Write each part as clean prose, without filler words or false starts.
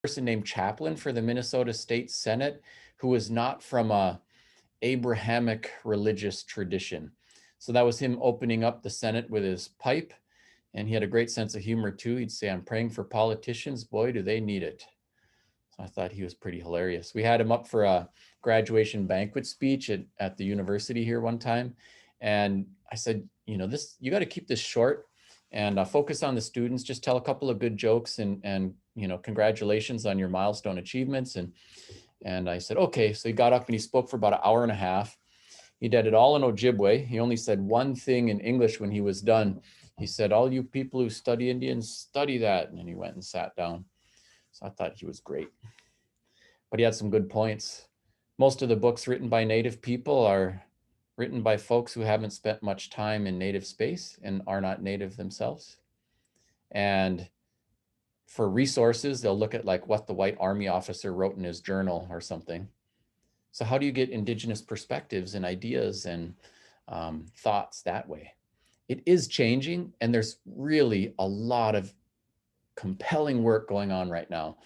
person named Chaplin for the Minnesota State Senate who was not from a Abrahamic religious tradition. So that was him opening up the Senate with his pipe. And he had a great sense of humor too. He'd say, "I'm praying for politicians. Boy, do they need it." So I thought he was pretty hilarious. We had him up for a graduation banquet speech at the university here one time. And I said, you got to keep this short and focus on the students. Just tell a couple of good jokes and congratulations on your milestone achievements. And I said, okay. So he got up and he spoke for about an hour and a half. He did it all in Ojibwe. He only said one thing in English when he was done. He said, "All you people who study Indians, study that." And then he went and sat down. So I thought he was great. But he had some good points. Most of the books written by Native people are written by folks who haven't spent much time in Native space and are not Native themselves. And for resources, they'll look at like what the white army officer wrote in his journal or something. So how do you get Indigenous perspectives and ideas and thoughts that way? It is changing, and there's really a lot of compelling work going on right now.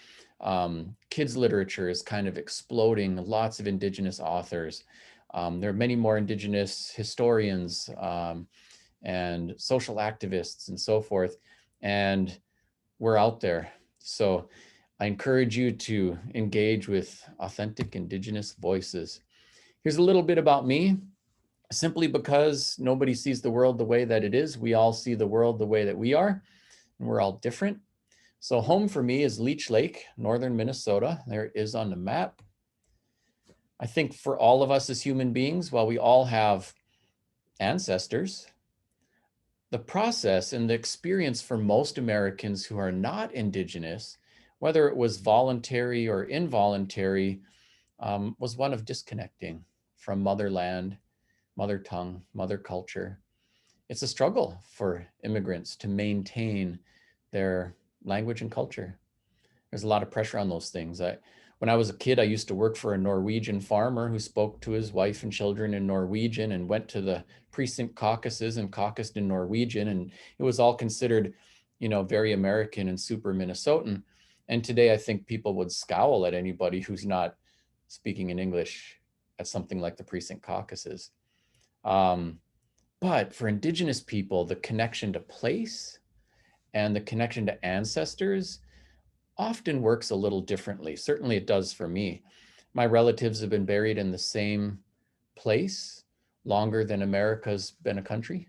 Kids literature is kind of exploding, lots of Indigenous authors. There are many more Indigenous historians and social activists and so forth, and we're out there. So I encourage you to engage with authentic Indigenous voices. Here's a little bit about me. Simply because nobody sees the world the way that it is, we all see the world the way that we are, and we're all different. So home for me is Leech Lake, northern Minnesota. There it is on the map. I think for all of us as human beings, while we all have ancestors, the process and the experience for most Americans who are not Indigenous, whether it was voluntary or involuntary, was one of disconnecting from motherland, mother tongue, mother culture. It's a struggle for immigrants to maintain their language and culture. There's a lot of pressure on those things. When I was a kid, I used to work for a Norwegian farmer who spoke to his wife and children in Norwegian and went to the precinct caucuses and caucused in Norwegian. And it was all considered, very American and super Minnesotan. And today I think people would scowl at anybody who's not speaking in English at something like the precinct caucuses. But for Indigenous people, the connection to place and the connection to ancestors often works a little differently. Certainly it does for me. My relatives have been buried in the same place longer than America's been a country.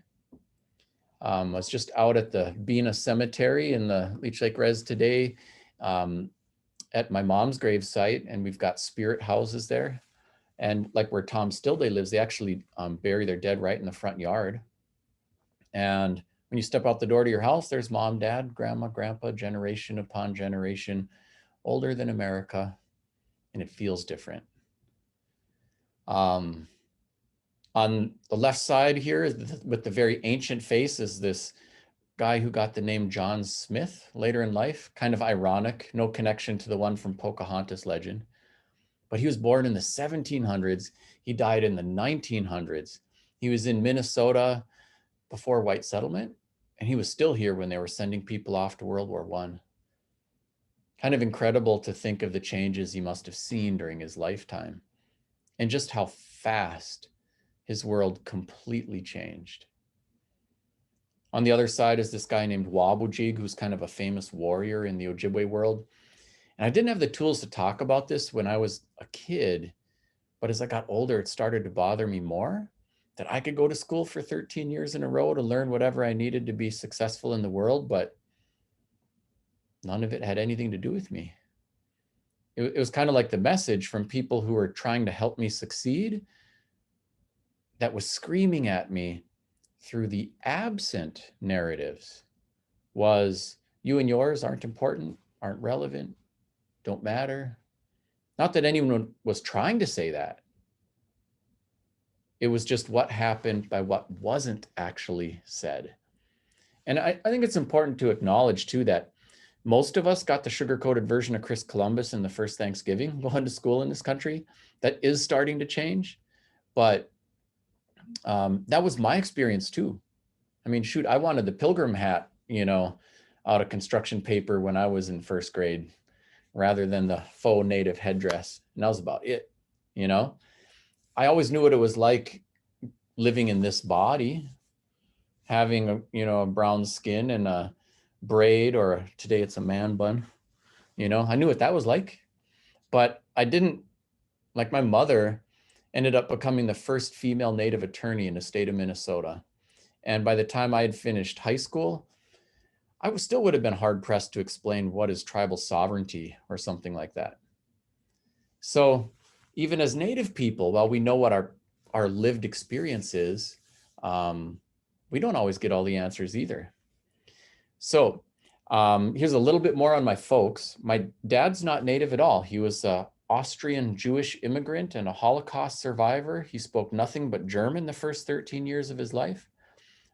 I was just out at the Bena Cemetery in the Leech Lake Res today at my mom's grave site, and we've got spirit houses there. And like where Tom Stillday lives, they actually bury their dead right in the front yard. And when you step out the door to your house, there's mom, dad, grandma, grandpa, generation upon generation, older than America, and it feels different. On the left side here, with the very ancient face, is this guy who got the name John Smith later in life. Kind of ironic, no connection to the one from Pocahontas legend. But he was born in the 1700s. He died in the 1900s. He was in Minnesota before white settlement, and he was still here when they were sending people off to World War I. Kind of incredible to think of the changes he must have seen during his lifetime and just how fast his world completely changed. On the other side is this guy named Wabujig, who's kind of a famous warrior in the Ojibwe world. And I didn't have the tools to talk about this when I was a kid, but as I got older, it started to bother me more that I could go to school for 13 years in a row to learn whatever I needed to be successful in the world, but none of it had anything to do with me. It was kind of like the message from people who were trying to help me succeed that was screaming at me through the absent narratives was, you and yours aren't important, aren't relevant, don't matter. Not that anyone was trying to say that. It was just what happened by what wasn't actually said. And I think it's important to acknowledge too that most of us got the sugar-coated version of Chris Columbus in the first Thanksgiving going to school in this country. That is starting to change, but that was my experience too. I mean, shoot, I wanted the pilgrim hat, out of construction paper when I was in first grade. rather than the faux native headdress. And that was about it, you know? I always knew what it was like living in this body, having a brown skin and a braid, or today it's a man bun. I knew what that was like, but I didn't, like my mother ended up becoming the first female native attorney in the state of Minnesota. And by the time I had finished high school, I still would have been hard pressed to explain what is tribal sovereignty or something like that. So even as Native people, while we know what our lived experience is, we don't always get all the answers either. So here's a little bit more on my folks. My dad's not Native at all. He was an Austrian Jewish immigrant and a Holocaust survivor. He spoke nothing but German the first 13 years of his life.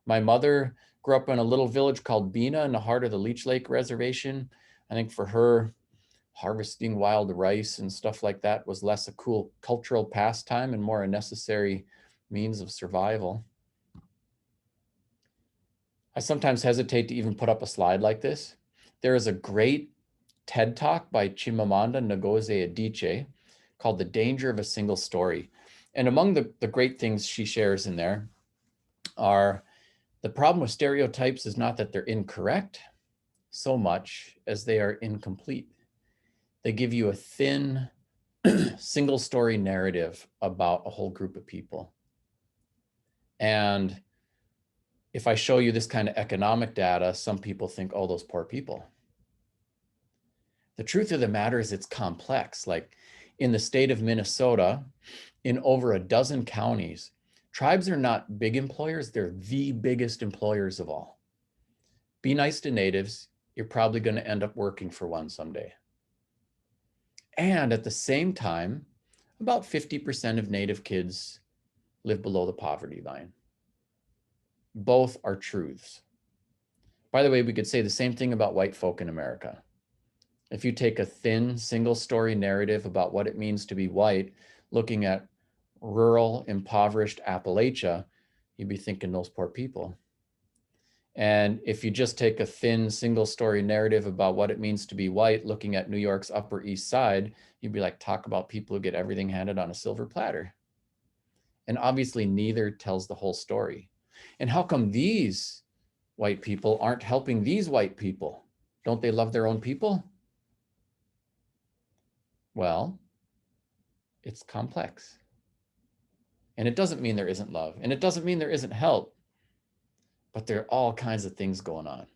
My mother grew up in a little village called Bena in the heart of the Leech Lake Reservation. I think for her, harvesting wild rice and stuff like that was less a cool cultural pastime and more a necessary means of survival. I sometimes hesitate to even put up a slide like this. There is a great TED Talk by Chimamanda Ngozi Adichie called The Danger of a Single Story. And among the great things she shares in there are the problem with stereotypes is not that they're incorrect so much as they are incomplete. They give you a thin, single story narrative about a whole group of people. And if I show you this kind of economic data, some people think, oh, those poor people. The truth of the matter is it's complex. Like in the state of Minnesota, in over a dozen counties, tribes are not big employers, they're the biggest employers of all. Be nice to natives, you're probably going to end up working for one someday. And at the same time, about 50% of native kids live below the poverty line. Both are truths. By the way, we could say the same thing about white folk in America. If you take a thin, single story narrative about what it means to be white, looking at rural, impoverished Appalachia, you'd be thinking those poor people. And if you just take a thin, single story narrative about what it means to be white, looking at New York's Upper East Side, you'd be like, talk about people who get everything handed on a silver platter. And obviously neither tells the whole story. And how come these white people aren't helping these white people? Don't they love their own people? Well, it's complex. And it doesn't mean there isn't love. And it doesn't mean there isn't help. But there are all kinds of things going on.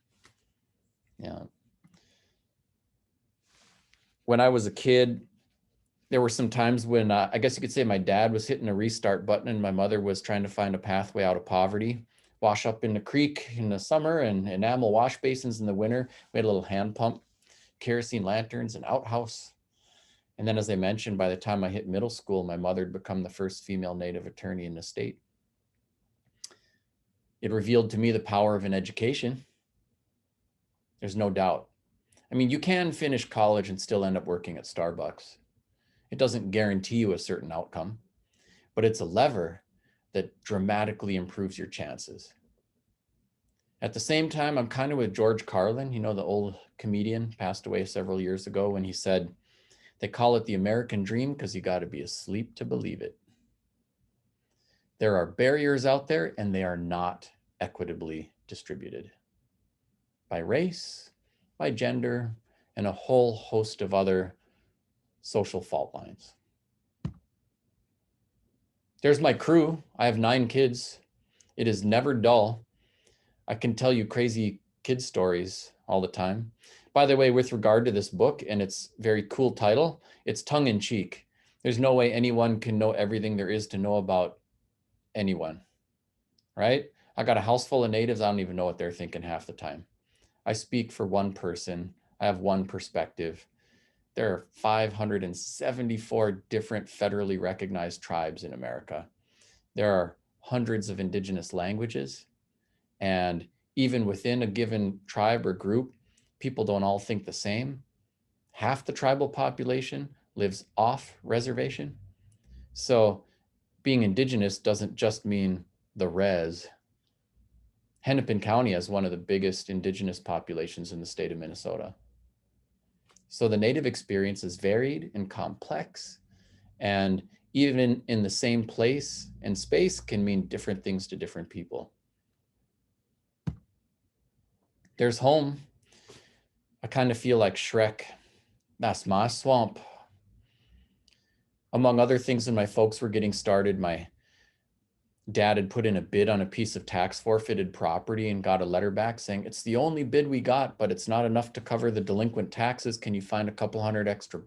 Yeah. When I was a kid, there were some times when I guess you could say my dad was hitting a restart button and my mother was trying to find a pathway out of poverty. Wash up in the creek in the summer and enamel wash basins in the winter. We had a little hand pump, kerosene lanterns, an outhouse. And then, as I mentioned, by the time I hit middle school, my mother had become the first female Native attorney in the state. It revealed to me the power of an education. There's no doubt. I mean, you can finish college and still end up working at Starbucks. It doesn't guarantee you a certain outcome, but it's a lever that dramatically improves your chances. At the same time, I'm kind of with George Carlin, the old comedian, passed away several years ago, when he said, they call it the American dream because you got to be asleep to believe it. There are barriers out there and they are not equitably distributed by race, by gender, and a whole host of other social fault lines. There's my crew. I have 9 kids. It is never dull. I can tell you crazy kid stories all the time. By the way, with regard to this book and its very cool title, it's tongue in cheek. There's no way anyone can know everything there is to know about anyone, right? I got a house full of natives. I don't even know what they're thinking half the time. I speak for one person. I have one perspective. There are 574 different federally recognized tribes in America. There are hundreds of indigenous languages. And even within a given tribe or group, people don't all think the same. Half the tribal population lives off reservation. So being indigenous doesn't just mean the res. Hennepin County has one of the biggest indigenous populations in the state of Minnesota. So the native experience is varied and complex, and even in the same place and space can mean different things to different people. There's home. I kind of feel like Shrek. That's my swamp. Among other things, when my folks were getting started, my dad had put in a bid on a piece of tax forfeited property and got a letter back saying, it's the only bid we got, but it's not enough to cover the delinquent taxes. Can you find a couple $100 extra,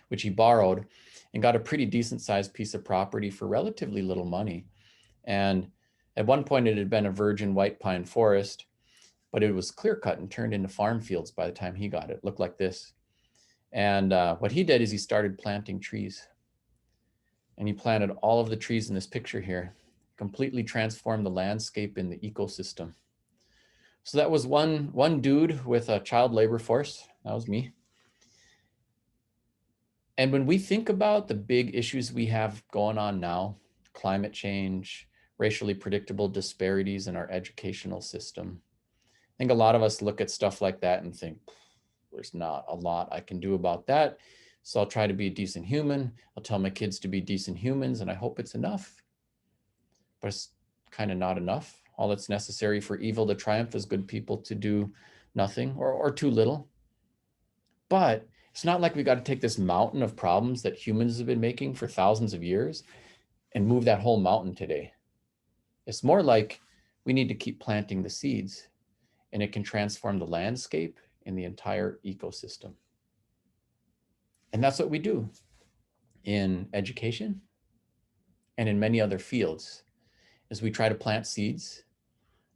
which he borrowed and got a pretty decent sized piece of property for relatively little money. And at one point it had been a virgin white pine forest, but it was clear cut and turned into farm fields by the time he got it. It looked like this. And what he did is he started planting trees. And he planted all of the trees in this picture here, completely transformed the landscape in the ecosystem. So that was one dude with a child labor force. That was me. And when we think about the big issues we have going on now, climate change, racially predictable disparities in our educational system, I think a lot of us look at stuff like that and think, there's not a lot I can do about that. So I'll try to be a decent human. I'll tell my kids to be decent humans, and I hope it's enough. But it's kind of not enough. All that's necessary for evil to triumph is good people to do nothing or too little. But it's not like we got to take this mountain of problems that humans have been making for thousands of years and move that whole mountain today. It's more like we need to keep planting the seeds, and it can transform the landscape and the entire ecosystem. And that's what we do in education and in many other fields, is we try to plant seeds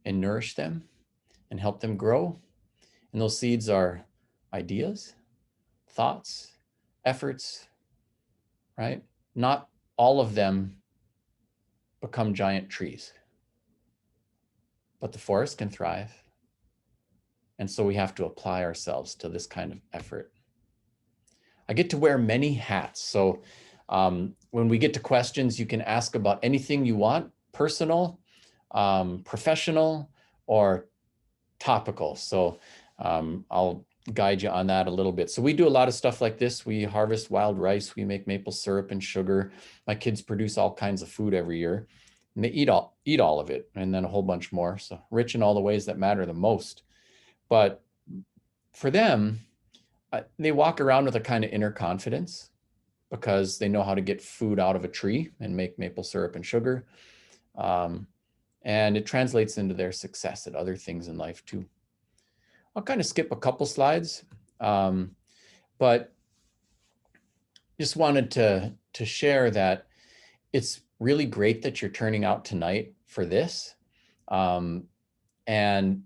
and nourish them and help them grow. And those seeds are ideas, thoughts, efforts, right? Not all of them become giant trees, but the forest can thrive. And so we have to apply ourselves to this kind of effort. I get to wear many hats. So when we get to questions, you can ask about anything you want, personal, professional, or topical. So I'll guide you on that a little bit. So we do a lot of stuff like this. We harvest wild rice. We make maple syrup and sugar. My kids produce all kinds of food every year, and they eat all of it, and then a whole bunch more. So rich in all the ways that matter the most. But for them, they walk around with a kind of inner confidence because they know how to get food out of a tree and make maple syrup and sugar. And it translates into their success at other things in life too. I'll kind of skip a couple slides, but just wanted to share that it's really great that you're turning out tonight for this. And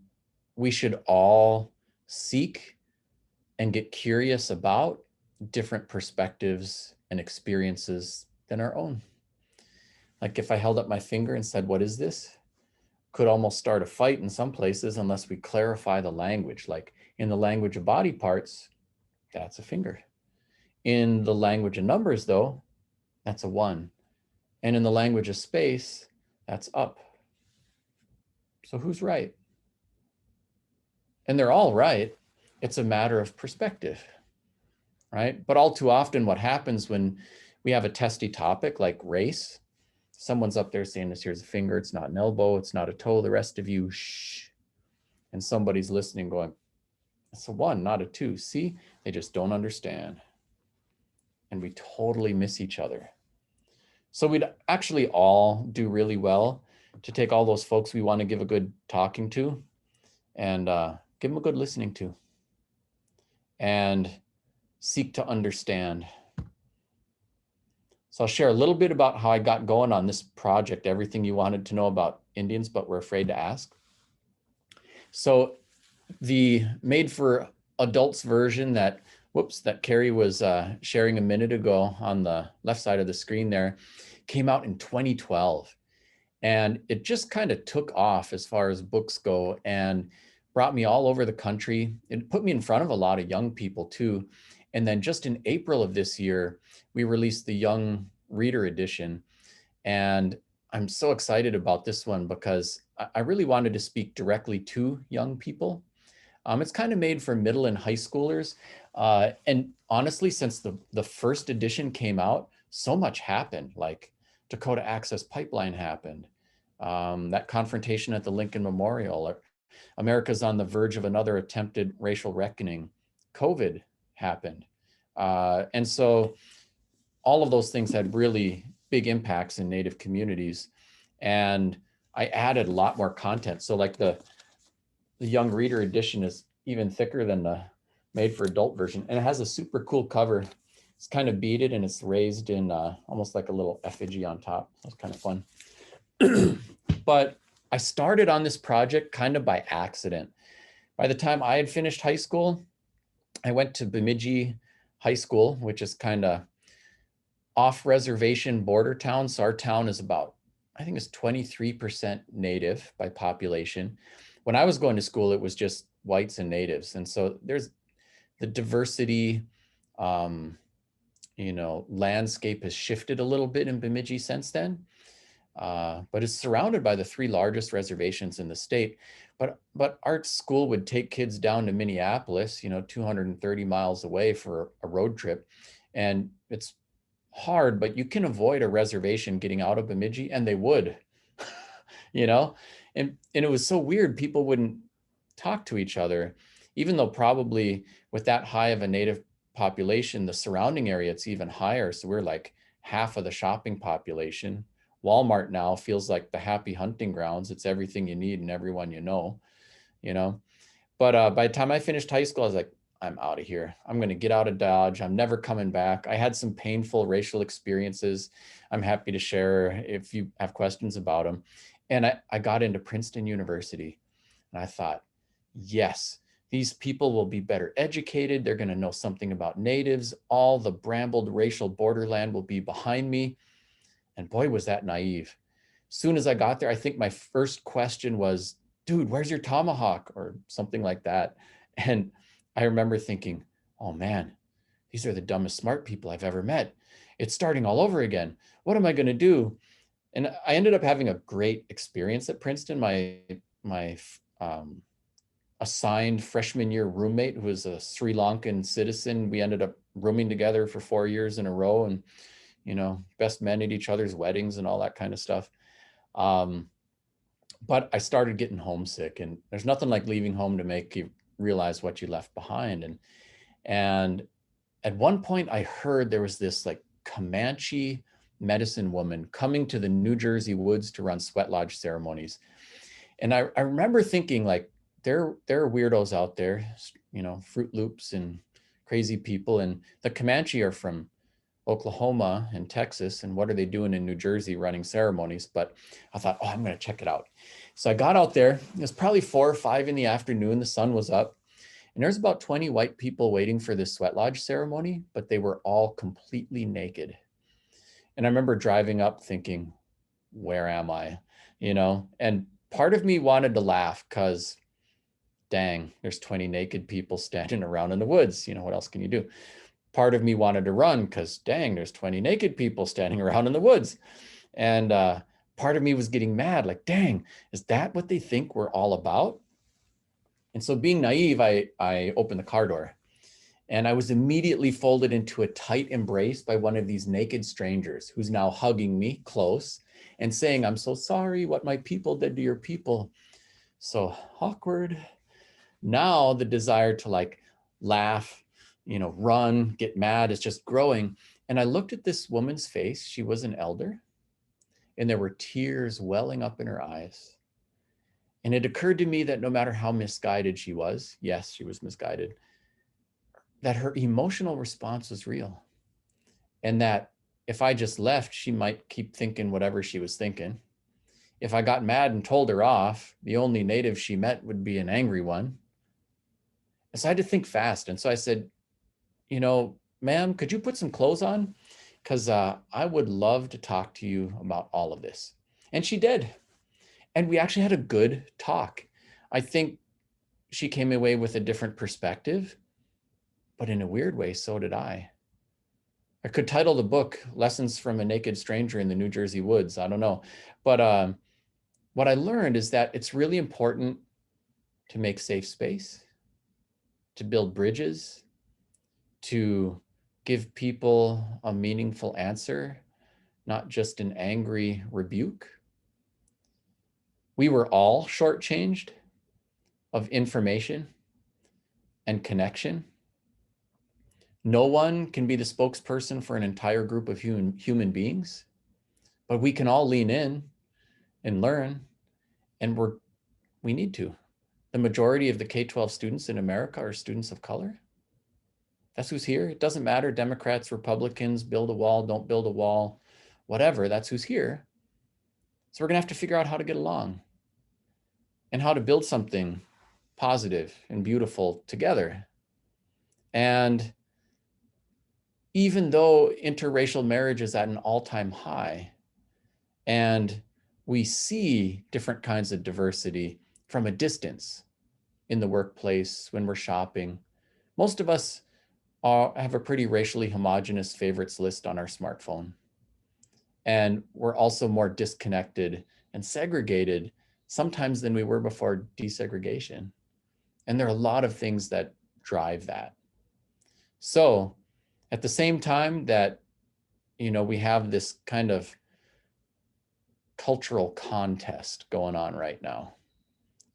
we should all seek and get curious about different perspectives and experiences than our own. Like if I held up my finger and said, what is this? Could almost start a fight in some places unless we clarify the language. Like in the language of body parts, that's a finger. In the language of numbers though, that's a 1. And in the language of space, that's up. So who's right? And they're all right. It's a matter of perspective, right? But all too often what happens when we have a testy topic like race, someone's up there saying this, here's a finger, it's not an elbow, it's not a toe, the rest of you, shh. And somebody's listening going, it's a 1, not a 2. See, they just don't understand. And we totally miss each other. So we'd actually all do really well to take all those folks we want to give a good talking to and give them a good listening to and seek to understand. So I'll share a little bit about how I got going on this project, everything you wanted to know about Indians, but were afraid to ask. So the made for adults version that Carrie was sharing a minute ago on the left side of the screen there came out in 2012. And it just kind of took off as far as books go and brought me all over the country. It put me in front of a lot of young people too. And then just in April of this year, we released the Young Reader Edition. And I'm so excited about this one because I really wanted to speak directly to young people. It's kind of made for middle and high schoolers. And honestly, since the first edition came out, so much happened. Like Dakota Access Pipeline happened, that confrontation at the Lincoln Memorial, or America's on the verge of another attempted racial reckoning. COVID happened. And so all of those things had really big impacts in Native communities. And I added a lot more content. So like the young reader edition is even thicker than the made for adult version. And it has a super cool cover. It's kind of beaded and it's raised in almost like a little effigy on top. That's kind of fun. But I started on this project kind of by accident. By the time I had finished high school, I went to Bemidji High School, which is kind of off-reservation border town. So our town is about, I think it's 23% Native by population. When I was going to school, it was just whites and Natives. And so there's the diversity, landscape has shifted a little bit in Bemidji since then. But it's surrounded by the three largest reservations in the state. But our school would take kids down to Minneapolis, 230 miles away for a road trip. And it's hard, but you can avoid a reservation getting out of Bemidji, and they would, you know? And it was so weird, people wouldn't talk to each other, even though probably with that high of a Native population, the surrounding area, it's even higher. So we're like half of the shopping population. Walmart now feels like the happy hunting grounds. It's everything you need and everyone you know. But by the time I finished high school, I was like, I'm out of here. I'm going to get out of Dodge. I'm never coming back. I had some painful racial experiences. I'm happy to share if you have questions about them. And I got into Princeton University and I thought, yes, these people will be better educated. They're going to know something about natives. All the brambled racial borderland will be behind me. And boy, was that naive. As soon as I got there, I think my first question was, dude, where's your tomahawk? Or something like that. And I remember thinking, oh man, these are the dumbest smart people I've ever met. It's starting all over again. What am I going to do? And I ended up having a great experience at Princeton. My assigned freshman year roommate, who was a Sri Lankan citizen, we ended up rooming together for 4 years in a row, and best men at each other's weddings and all that kind of stuff. But I started getting homesick, and there's nothing like leaving home to make you realize what you left behind. And at one point I heard there was this like Comanche medicine woman coming to the New Jersey woods to run sweat lodge ceremonies. And I remember thinking, like, there are weirdos out there, Fruit Loops and crazy people. And the Comanche are from Oklahoma and Texas, and what are they doing in New Jersey running ceremonies? But I thought, oh, I'm going to check it out. So I got out there. It was probably 4 or 5 in the afternoon. The sun was up, and there's about 20 white people waiting for this sweat lodge ceremony, but they were all completely naked. And I remember driving up thinking, where am I? And part of me wanted to laugh because, dang, there's 20 naked people standing around in the woods. What else can you do? Part of me wanted to run because, dang, there's 20 naked people standing around in the woods. And part of me was getting mad, like, dang, is that what they think we're all about? And so being naive, I opened the car door, and I was immediately folded into a tight embrace by one of these naked strangers who's now hugging me close and saying, I'm so sorry what my people did to your people. So awkward. Now the desire to like laugh, run, get mad is just growing. And I looked at this woman's face. She was an elder, and there were tears welling up in her eyes. And it occurred to me that no matter how misguided she was, yes, she was misguided, that her emotional response was real. And that if I just left, she might keep thinking whatever she was thinking. If I got mad and told her off, the only native she met would be an angry one. And so I had to think fast. And so I said, ma'am, could you put some clothes on? Because I would love to talk to you about all of this. And she did. And we actually had a good talk. I think she came away with a different perspective, but in a weird way, so did I. I could title the book Lessons from a Naked Stranger in the New Jersey Woods. I don't know. But what I learned is that it's really important to make safe space. to build bridges, to give people a meaningful answer, not just an angry rebuke. We were all shortchanged of information and connection. No one can be the spokesperson for an entire group of human beings, but we can all lean in and learn, and we need to. The majority of the K-12 students in America are students of color. That's who's here. It doesn't matter, Democrats, Republicans, build a wall, don't build a wall, whatever, that's who's here. So we're gonna have to figure out how to get along and how to build something positive and beautiful together. And even though interracial marriage is at an all-time high, and we see different kinds of diversity from a distance in the workplace, when we're shopping, most of us have a pretty racially homogenous favorites list on our smartphone. And we're also more disconnected and segregated sometimes than we were before desegregation. And there are a lot of things that drive that. So at the same time that, we have this kind of cultural contest going on right now,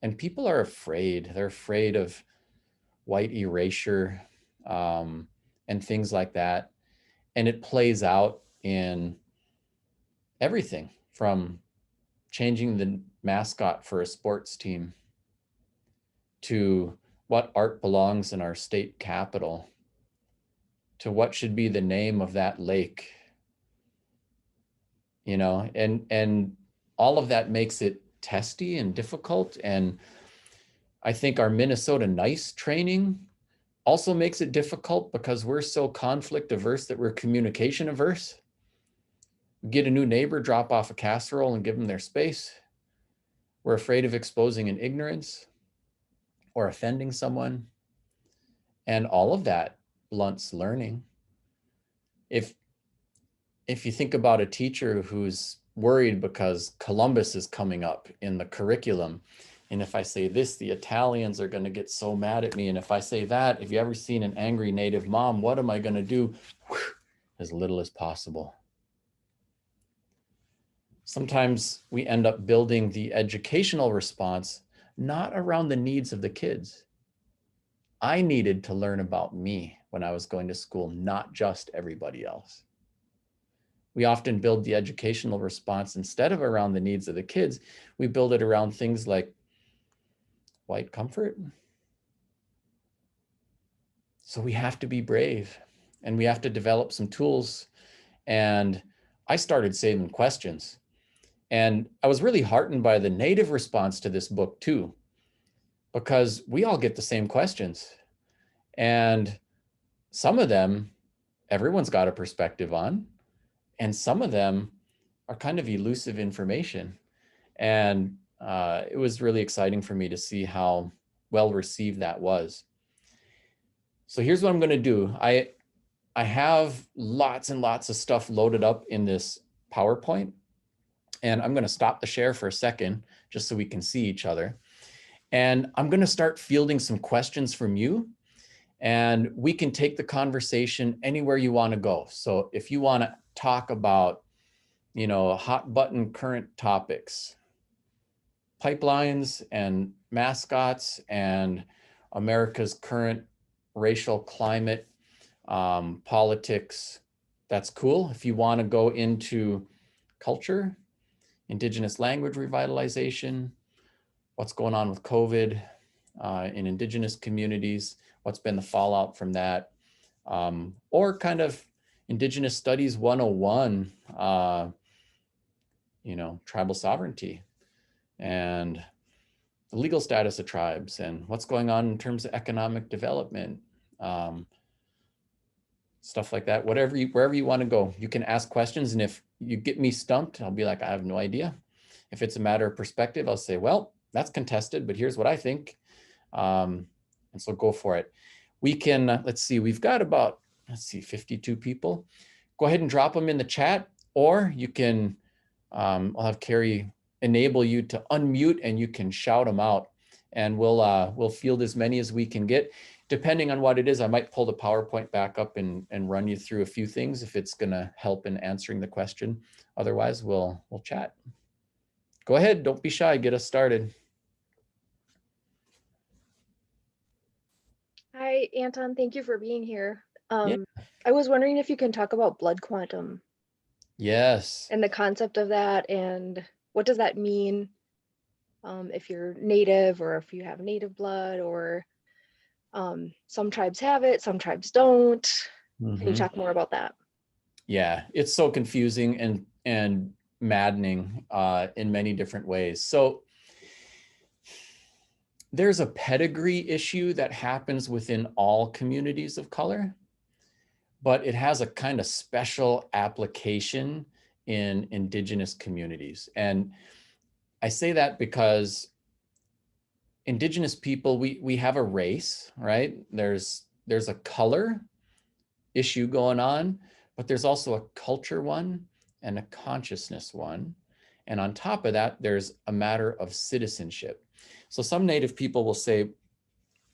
and people are afraid. They're afraid of white erasure and things like that. And it plays out in everything from changing the mascot for a sports team to what art belongs in our state capitol to what should be the name of that lake, and all of that makes it testy and difficult. And I think our Minnesota NICE training also makes it difficult because we're so conflict averse that we're communication averse. Get a new neighbor, drop off a casserole and give them their space. We're afraid of exposing an ignorance or offending someone. And all of that blunts learning. If you think about a teacher who's worried because Columbus is coming up in the curriculum, and if I say this, the Italians are going to get so mad at me. And if I say that, if you ever seen an angry native mom, what am I going to do? As little as possible. Sometimes we end up building the educational response not around the needs of the kids. I needed to learn about me when I was going to school, not just everybody else. We often build the educational response instead of around the needs of the kids. We build it around things like white comfort. So we have to be brave and we have to develop some tools. And I started saving questions. And I was really heartened by the Native response to this book too, because we all get the same questions. And some of them, everyone's got a perspective on, and some of them are kind of elusive information. And it was really exciting for me to see how well received that was. So here's what I'm going to do. I have lots and lots of stuff loaded up in this PowerPoint, and I'm going to stop the share for a second just so we can see each other. And I'm going to start fielding some questions from you, and we can take the conversation anywhere you want to go. So if you want to talk about, hot button current topics, pipelines and mascots and America's current racial climate, politics, that's cool. If you want to go into culture, Indigenous language revitalization, what's going on with COVID in Indigenous communities, what's been the fallout from that, or kind of Indigenous Studies 101, tribal sovereignty and the legal status of tribes and what's going on in terms of economic development, stuff like that. Wherever you want to go, you can ask questions. And if you get me stumped, I'll be like, I have no idea. If it's a matter of perspective, I'll say, well, that's contested, but here's what I think. And so go for it. We can, let's see, we've got about, 52 people. Go ahead and drop them in the chat, or you can, I'll have Carrie enable you to unmute and you can shout them out, and we'll field as many as we can get. depending on what it is, I might pull the PowerPoint back up and run you through a few things if it's going to help in answering the question. Otherwise, we'll chat. Go ahead, don't be shy, get us started. Hi, Anton. Thank you for being here. Yeah. I was wondering if you can talk about blood quantum Yes. and the concept of that, and what does that mean if you're native or if you have native blood, or some tribes have it, some tribes don't. Can you talk more about that? Yeah, it's so confusing and maddening in many different ways. So there's a pedigree issue that happens within all communities of color, but it has a kind of special application in Indigenous communities. And I say that because Indigenous people, we have a race, right? There's a color issue going on, but there's also a culture one and a consciousness one. And on top of that, there's a matter of citizenship. So some Native people will say,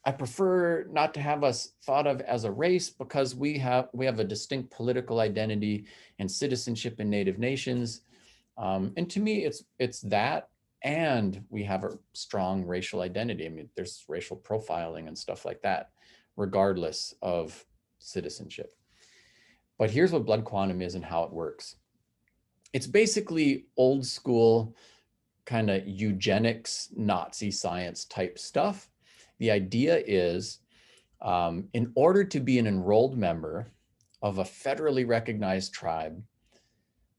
I prefer not to have us thought of as a race because we have a distinct political identity and citizenship in Native nations. And to me, it's that, and we have a strong racial identity. I mean, there's racial profiling and stuff like that, regardless of citizenship. But here's what blood quantum is and how it works. It's basically old school kind of eugenics, Nazi science type stuff. The idea is in order to be an enrolled member of a federally recognized tribe,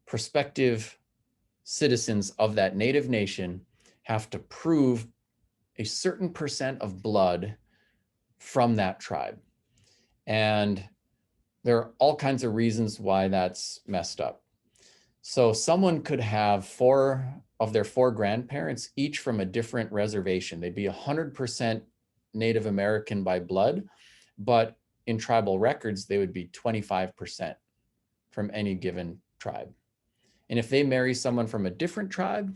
prospective citizens of that native nation have to prove a certain percent of blood from that tribe. And there are all kinds of reasons why that's messed up. So someone could have 4 of their 4 grandparents, each from a different reservation. They'd be 100% Native American by blood, but in tribal records, they would be 25% from any given tribe. And if they marry someone from a different tribe,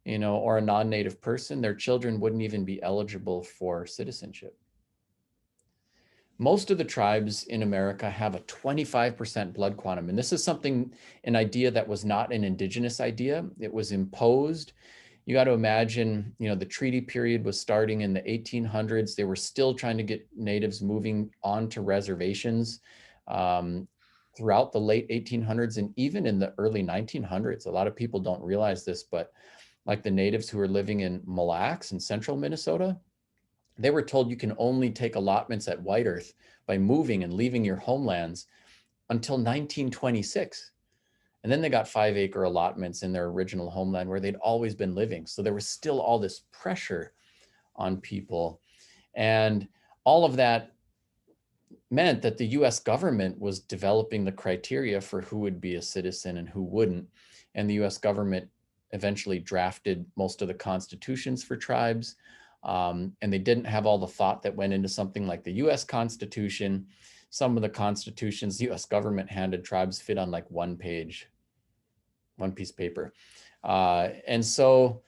or a non-Native person, their children wouldn't even be eligible for citizenship. Most of the tribes in America have a 25% blood quantum. And this is an idea that was not an Indigenous idea. It was imposed. You got to imagine, the treaty period was starting in the 1800s. They were still trying to get natives moving onto reservations throughout the late 1800s and even in the early 1900s. A lot of people don't realize this, but like the natives who were living in Mille Lacs in central Minnesota, they were told you can only take allotments at White Earth by moving and leaving your homelands until 1926. And then they got 5-acre allotments in their original homeland where they'd always been living. So there was still all this pressure on people. And all of that meant that the US government was developing the criteria for who would be a citizen and who wouldn't. And the US government eventually drafted most of the constitutions for tribes. And they didn't have all the thought that went into something like the US Constitution. Some of the constitutions the US government handed tribes fit on like one piece of paper. And so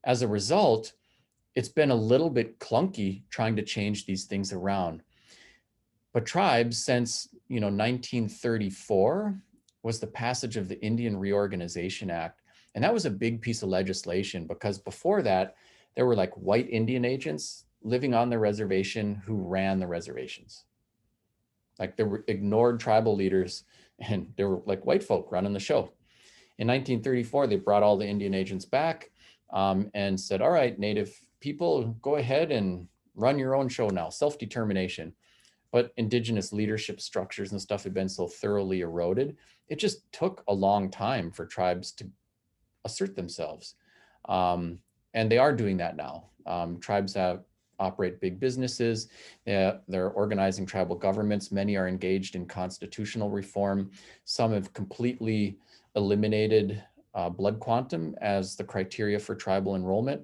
as a result, it's been a little bit clunky trying to change these things around. But tribes since 1934 was the passage of the Indian Reorganization Act. And that was a big piece of legislation because before that, there were like white Indian agents living on the reservation who ran the reservations. Like there were ignored tribal leaders and there were like white folk running the show. In 1934, they brought all the Indian agents back and said, all right, Native people, go ahead and run your own show now, self-determination. But Indigenous leadership structures and stuff had been so thoroughly eroded, it just took a long time for tribes to assert themselves. And they are doing that now. Tribes operate big businesses. They're organizing tribal governments. Many are engaged in constitutional reform. Some have completely eliminated blood quantum as the criteria for tribal enrollment.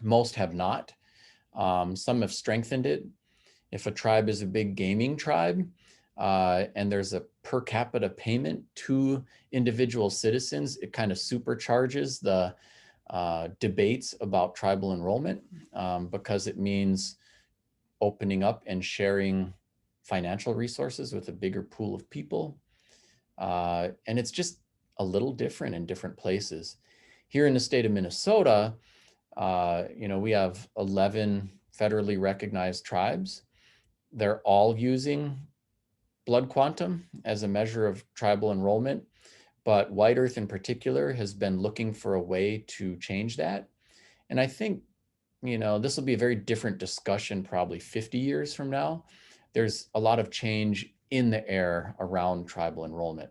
Most have not. Some have strengthened it. If a tribe is a big gaming tribe and there's a per capita payment to individual citizens, it kind of supercharges the debates about tribal enrollment because it means opening up and sharing financial resources with a bigger pool of people. And it's just a little different in different places. Here in the state of Minnesota, we have 11 federally recognized tribes. They're all using blood quantum as a measure of tribal enrollment, but White Earth in particular has been looking for a way to change that. And I think, this will be a very different discussion probably 50 years from now. There's a lot of change in the air around tribal enrollment.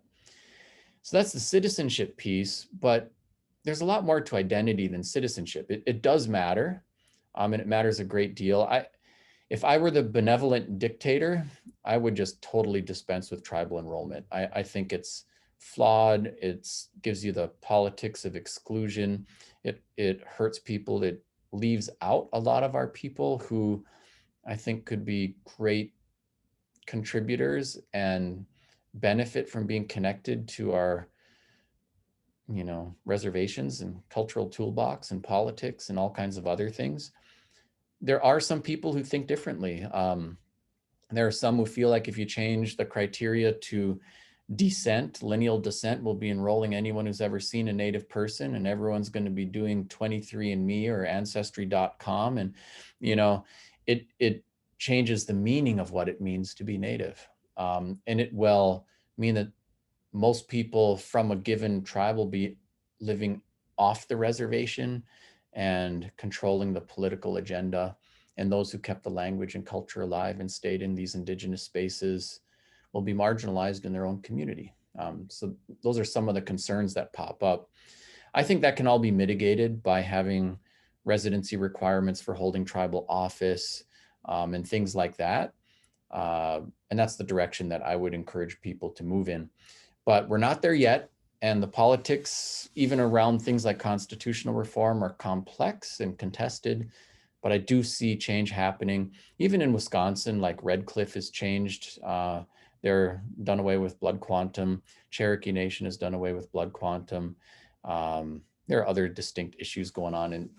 So that's the citizenship piece, but there's a lot more to identity than citizenship. It does matter, and it matters a great deal. If I were the benevolent dictator, I would just totally dispense with tribal enrollment. I think it's flawed. It gives you the politics of exclusion. It hurts people. It leaves out a lot of our people who I think could be great contributors and benefit from being connected to our reservations and cultural toolbox and politics and all kinds of other things. There are some people who think differently. There are some who feel like if you change the criteria to descent, lineal descent will be enrolling anyone who's ever seen a Native person, and everyone's going to be doing 23andMe or Ancestry.com. And, it changes the meaning of what it means to be Native. And it will mean that most people from a given tribe will be living off the reservation and controlling the political agenda. And those who kept the language and culture alive and stayed in these indigenous spaces will be marginalized in their own community. So those are some of the concerns that pop up. I think that can all be mitigated by having residency requirements for holding tribal office and things like that. And that's the direction that I would encourage people to move in. But we're not there yet. And the politics, even around things like constitutional reform, are complex and contested. But I do see change happening. Even in Wisconsin, like Red Cliff has changed. They're done away with blood quantum. Cherokee Nation has done away with blood quantum. There are other distinct issues going on in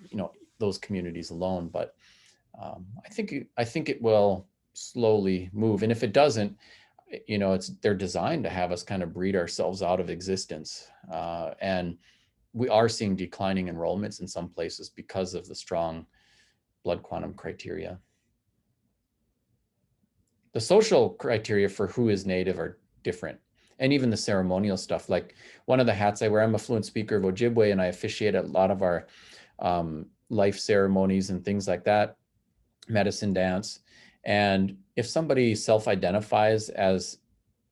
those communities alone. But I think it will slowly move. And if it doesn't, they're designed to have us kind of breed ourselves out of existence. And we are seeing declining enrollments in some places because of the strong blood quantum criteria. The social criteria for who is Native are different. And even the ceremonial stuff, like one of the hats I wear, I'm a fluent speaker of Ojibwe, and I officiate at a lot of our life ceremonies and things like that, medicine dance. And if somebody self-identifies as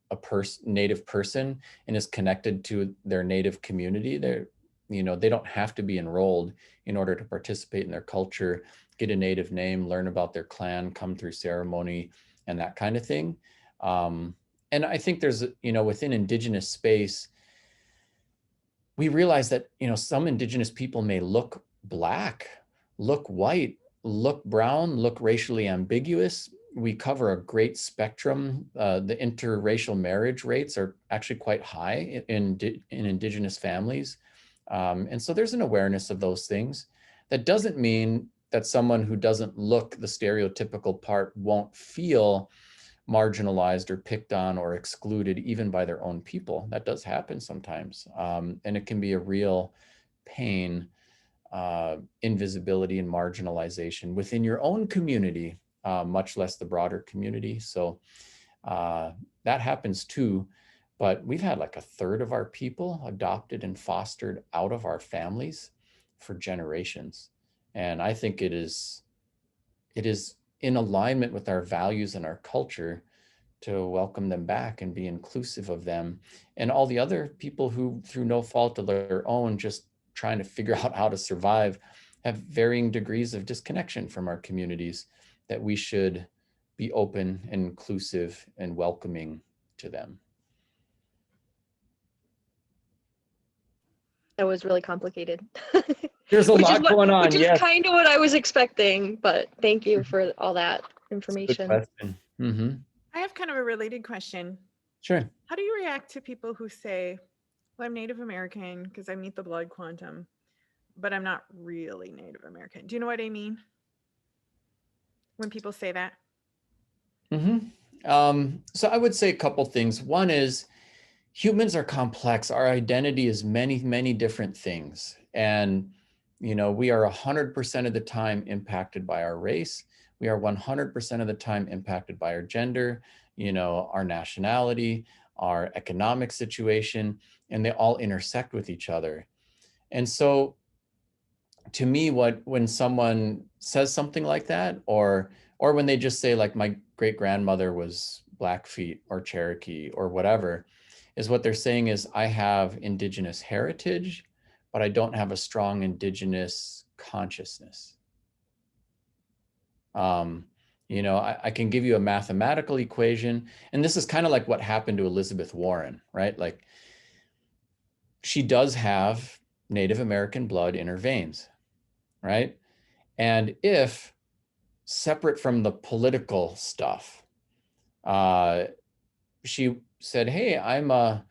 a Native person and is connected to their Native community, they don't have to be enrolled in order to participate in their culture, get a Native name, learn about their clan, come through ceremony, and that kind of thing. And I think there's, within Indigenous space, we realize that, some Indigenous people may look Black, look white, look brown, look racially ambiguous. We cover a great spectrum. The interracial marriage rates are actually quite high in Indigenous families. And so there's an awareness of those things. That doesn't mean that someone who doesn't look the stereotypical part won't feel marginalized or picked on or excluded even by their own people. That does happen sometimes. And it can be a real pain, invisibility and marginalization within your own community, much less the broader community. So that happens too. But we've had like a third of our people adopted and fostered out of our families for generations. And I think it is in alignment with our values and our culture to welcome them back and be inclusive of them. And all the other people who, through no fault of their own, just trying to figure out how to survive, have varying degrees of disconnection from our communities, that we should be open and inclusive and welcoming to them. That was really complicated. There's a lot going on. Which is kind of what I was expecting, but thank you for all that information. Good question. Mm-hmm. I have kind of a related question. Sure. How do you react to people who say, well, I'm Native American because I meet the blood quantum, but I'm not really Native American? Do you know what I mean when people say that? So I would say a couple things. One is humans are complex. Our identity is many, many different things. And, we are 100% of the time impacted by our race. We are 100% of the time impacted by our gender, our nationality, our economic situation, and they all intersect with each other. And so to me, when someone says something like that, or when they just say like my great grandmother was Blackfeet or Cherokee or whatever, is what they're saying is I have indigenous heritage, but I don't have a strong indigenous consciousness. I can give you a mathematical equation, and this is kind of like what happened to Elizabeth Warren, right? Like she does have Native American blood in her veins, right? And if separate from the political stuff, she said, hey, I'm a,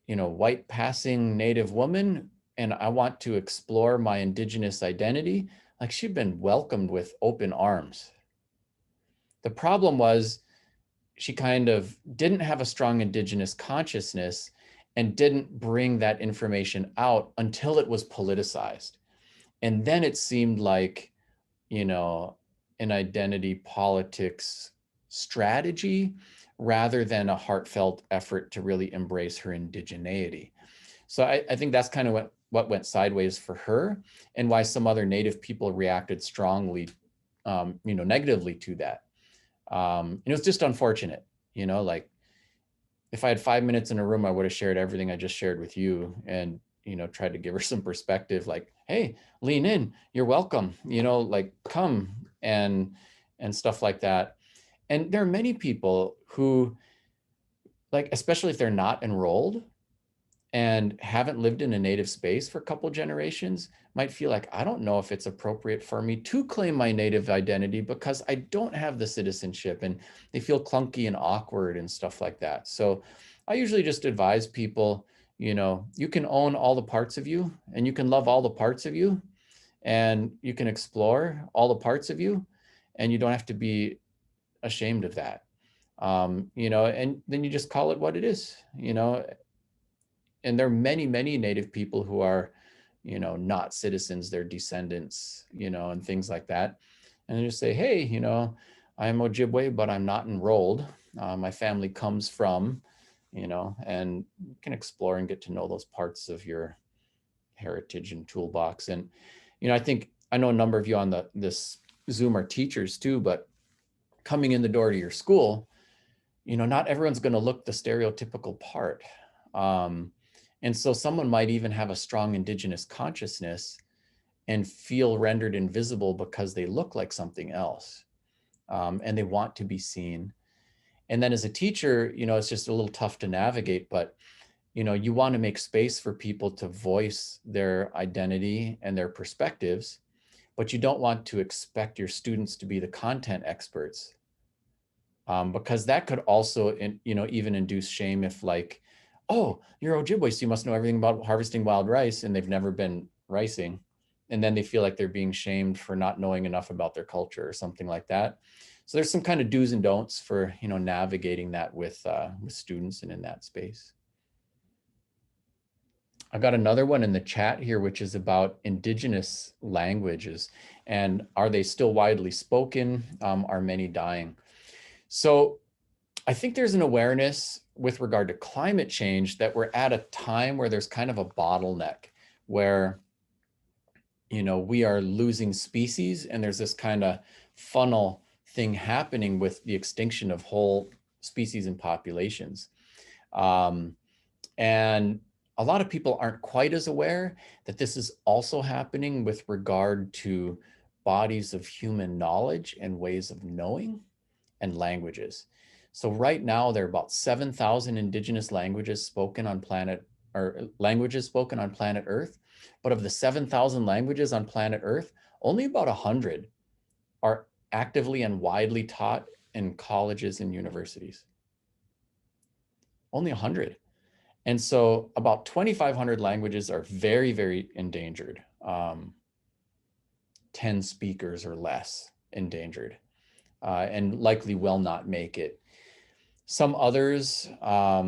white passing Native woman, and I want to explore my indigenous identity, like she'd been welcomed with open arms. The problem was she kind of didn't have a strong indigenous consciousness and didn't bring that information out until it was politicized. And then it seemed like, an identity politics strategy rather than a heartfelt effort to really embrace her indigeneity. So I think that's kind of what went sideways for her, and why some other Native people reacted strongly, negatively to that. It was just unfortunate, like if I had 5 minutes in a room, I would have shared everything I just shared with you, and tried to give her some perspective, like, hey, lean in, you're welcome, like come and stuff like that. And there are many people who, like, especially if they're not enrolled and haven't lived in a Native space for a couple generations, might feel like, I don't know if it's appropriate for me to claim my Native identity because I don't have the citizenship, and they feel clunky and awkward and stuff like that. So I usually just advise people, you can own all the parts of you, and you can love all the parts of you, and you can explore all the parts of you, and you don't have to be ashamed of that. And then you just call it what it is, and there are many, many Native people who are, not citizens, they're descendants, and things like that. And they just say, hey, I'm Ojibwe, but I'm not enrolled. My family comes from, and you can explore and get to know those parts of your heritage and toolbox. And, I know a number of you on this Zoom are teachers too, but coming in the door to your school, not everyone's going to look the stereotypical part. And so someone might even have a strong indigenous consciousness and feel rendered invisible because they look like something else, and they want to be seen. And then as a teacher, it's just a little tough to navigate, but you want to make space for people to voice their identity and their perspectives, but you don't want to expect your students to be the content experts, because that could also, even induce shame if, like, oh, you're Ojibwe, so you must know everything about harvesting wild rice, and they've never been ricing. And then they feel like they're being shamed for not knowing enough about their culture or something like that. So there's some kind of do's and don'ts for, navigating that with students and in that space. I got another one in the chat here, which is about indigenous languages, and are they still widely spoken? Are many dying? So I think there's an awareness with regard to climate change that we're at a time where there's kind of a bottleneck where, we are losing species, and there's this kind of funnel thing happening with the extinction of whole species and populations. And a lot of people aren't quite as aware that this is also happening with regard to bodies of human knowledge and ways of knowing and languages. So right now, there are about 7,000 indigenous languages spoken on planet Earth. But of the 7,000 languages on planet Earth, only about 100 are actively and widely taught in colleges and universities. Only 100. And so about 2,500 languages are very, very endangered. 10 speakers or less endangered. and likely will not make it. Some others are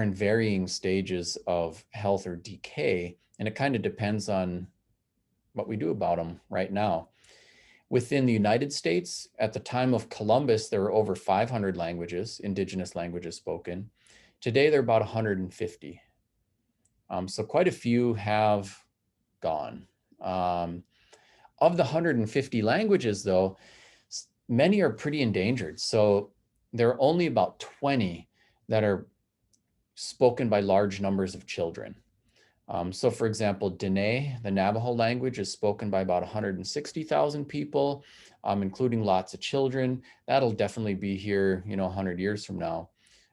in varying stages of health or decay, and it kind of depends on what we do about them right now. Within the United States, at the time of Columbus, there were over 500 languages, indigenous languages spoken. Today, there are about 150. So quite a few have gone. Of the 150 languages, though, many are pretty endangered. So there are only about 20 that are spoken by large numbers of children. So for example, Dene, the Navajo language, is spoken by about 160,000 people, including lots of children. That'll definitely be here, 100 years from now.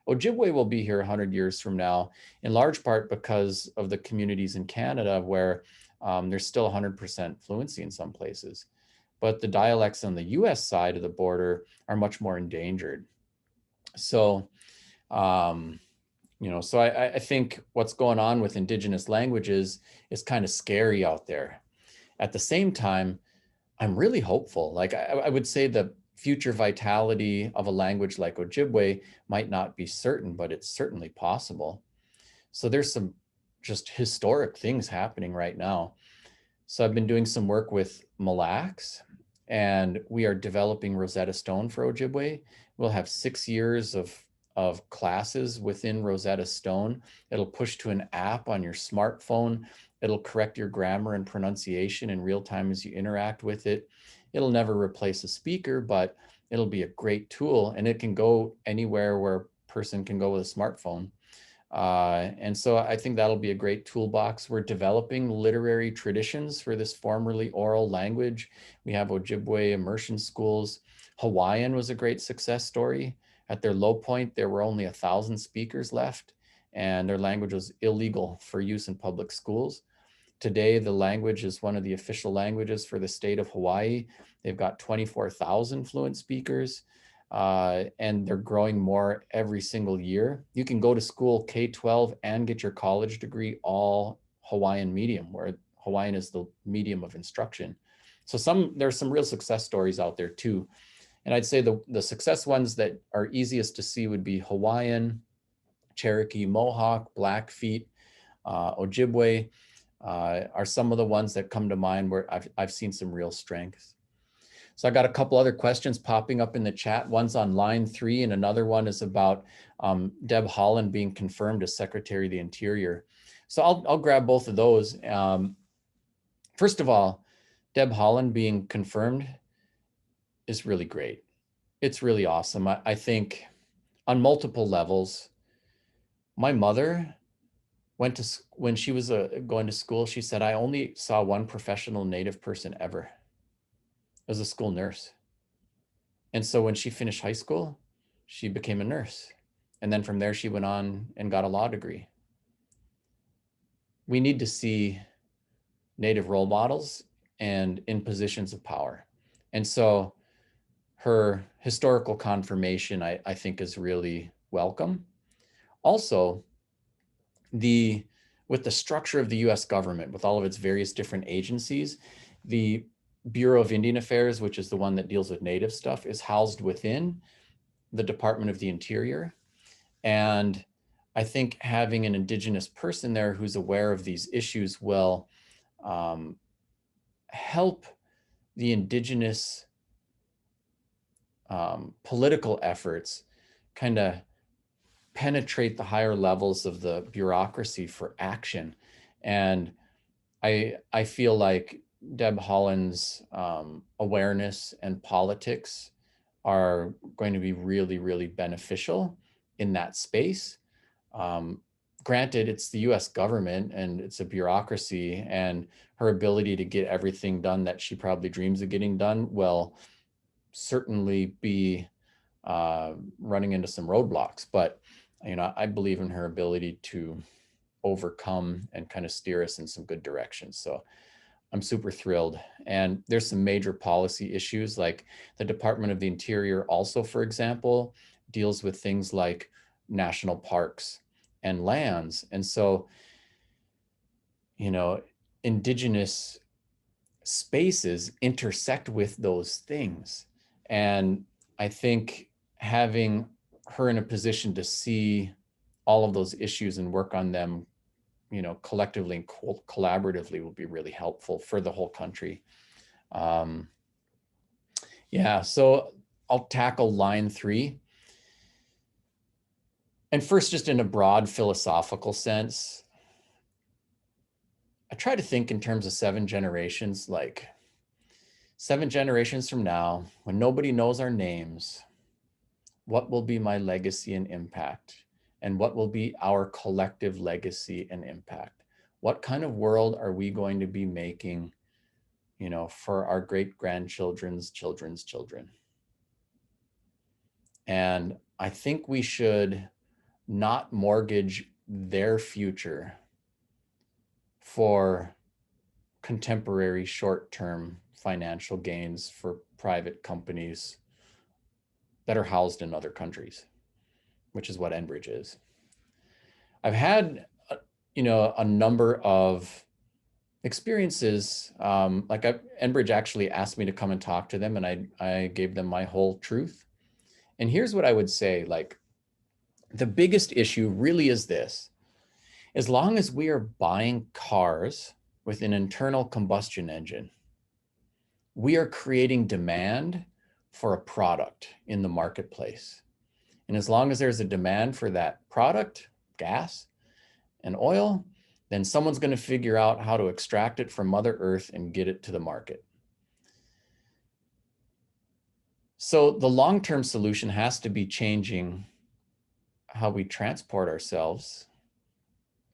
Ojibwe will be here 100 years from now, in large part because of the communities in Canada where there's still 100% fluency in some places. But the dialects on the US side of the border are much more endangered. So, so I think what's going on with indigenous languages is kind of scary out there. At the same time, I'm really hopeful. Like I would say the future vitality of a language like Ojibwe might not be certain, but it's certainly possible. So there's some just historic things happening right now. So I've been doing some work with Mille Lacs, and we are developing Rosetta Stone for Ojibwe. We'll have 6 years of classes within Rosetta Stone. It'll push to an app on your smartphone. It'll correct your grammar and pronunciation in real time as you interact with it. It'll never replace a speaker, but it'll be a great tool, and it can go anywhere where a person can go with a smartphone. And so I think that'll be a great toolbox. We're developing literary traditions for this formerly oral language. We have Ojibwe immersion schools. Hawaiian was a great success story. At their low point, there were only 1,000 speakers left, and their language was illegal for use in public schools. Today, the language is one of the official languages for the state of Hawaii. They've got 24,000 fluent speakers, and they're growing more every single year. You can go to school K-12 and get your college degree all Hawaiian medium, where Hawaiian is the medium of instruction. So there's some real success stories out there too. And I'd say the success ones that are easiest to see would be Hawaiian, Cherokee, Mohawk, Blackfeet, Ojibwe are some of the ones that come to mind where I've seen some real strength. So I got a couple other questions popping up in the chat. One's on line 3, and another one is about Deb Haaland being confirmed as Secretary of the Interior. So I'll grab both of those. First of all, Deb Haaland being confirmed is really great. It's really awesome. I think on multiple levels. My mother when she was going to school, she said, I only saw one professional Native person ever. It was a school nurse. And so when she finished high school, she became a nurse. And then from there, she went on and got a law degree. We need to see Native role models and in positions of power. And so her historical confirmation, I think, is really welcome. Also, with the structure of the US government, with all of its various different agencies, the Bureau of Indian Affairs, which is the one that deals with Native stuff, is housed within the Department of the Interior. And I think having an Indigenous person there who's aware of these issues will help the Indigenous political efforts kind of penetrate the higher levels of the bureaucracy for action. And I feel like Deb Haaland's awareness and politics are going to be really, really beneficial in that space. Granted, it's the US government and it's a bureaucracy, and her ability to get everything done that she probably dreams of getting done will certainly be running into some roadblocks. But I believe in her ability to overcome and kind of steer us in some good directions. So I'm super thrilled. And there's some major policy issues, like the Department of the Interior also, for example, deals with things like national parks and lands. And so, Indigenous spaces intersect with those things. And I think having her in a position to see all of those issues and work on them, collectively and collaboratively will be really helpful for the whole country. Yeah, so I'll tackle line 3. And first, just in a broad philosophical sense, I try to think in terms of 7 generations, like 7 generations from now, when nobody knows our names, what will be my legacy and impact? And what will be our collective legacy and impact? What kind of world are we going to be making, for our great-grandchildren's children's children? And I think we should not mortgage their future for contemporary short-term financial gains for private companies that are housed in other countries, which is what Enbridge is. I've had, a number of experiences, Enbridge actually asked me to come and talk to them, and I gave them my whole truth. And here's what I would say, the biggest issue really is this: as long as we are buying cars with an internal combustion engine, we are creating demand for a product in the marketplace. And as long as there's a demand for that product, gas and oil, then someone's going to figure out how to extract it from Mother Earth and get it to the market. So the long-term solution has to be changing how we transport ourselves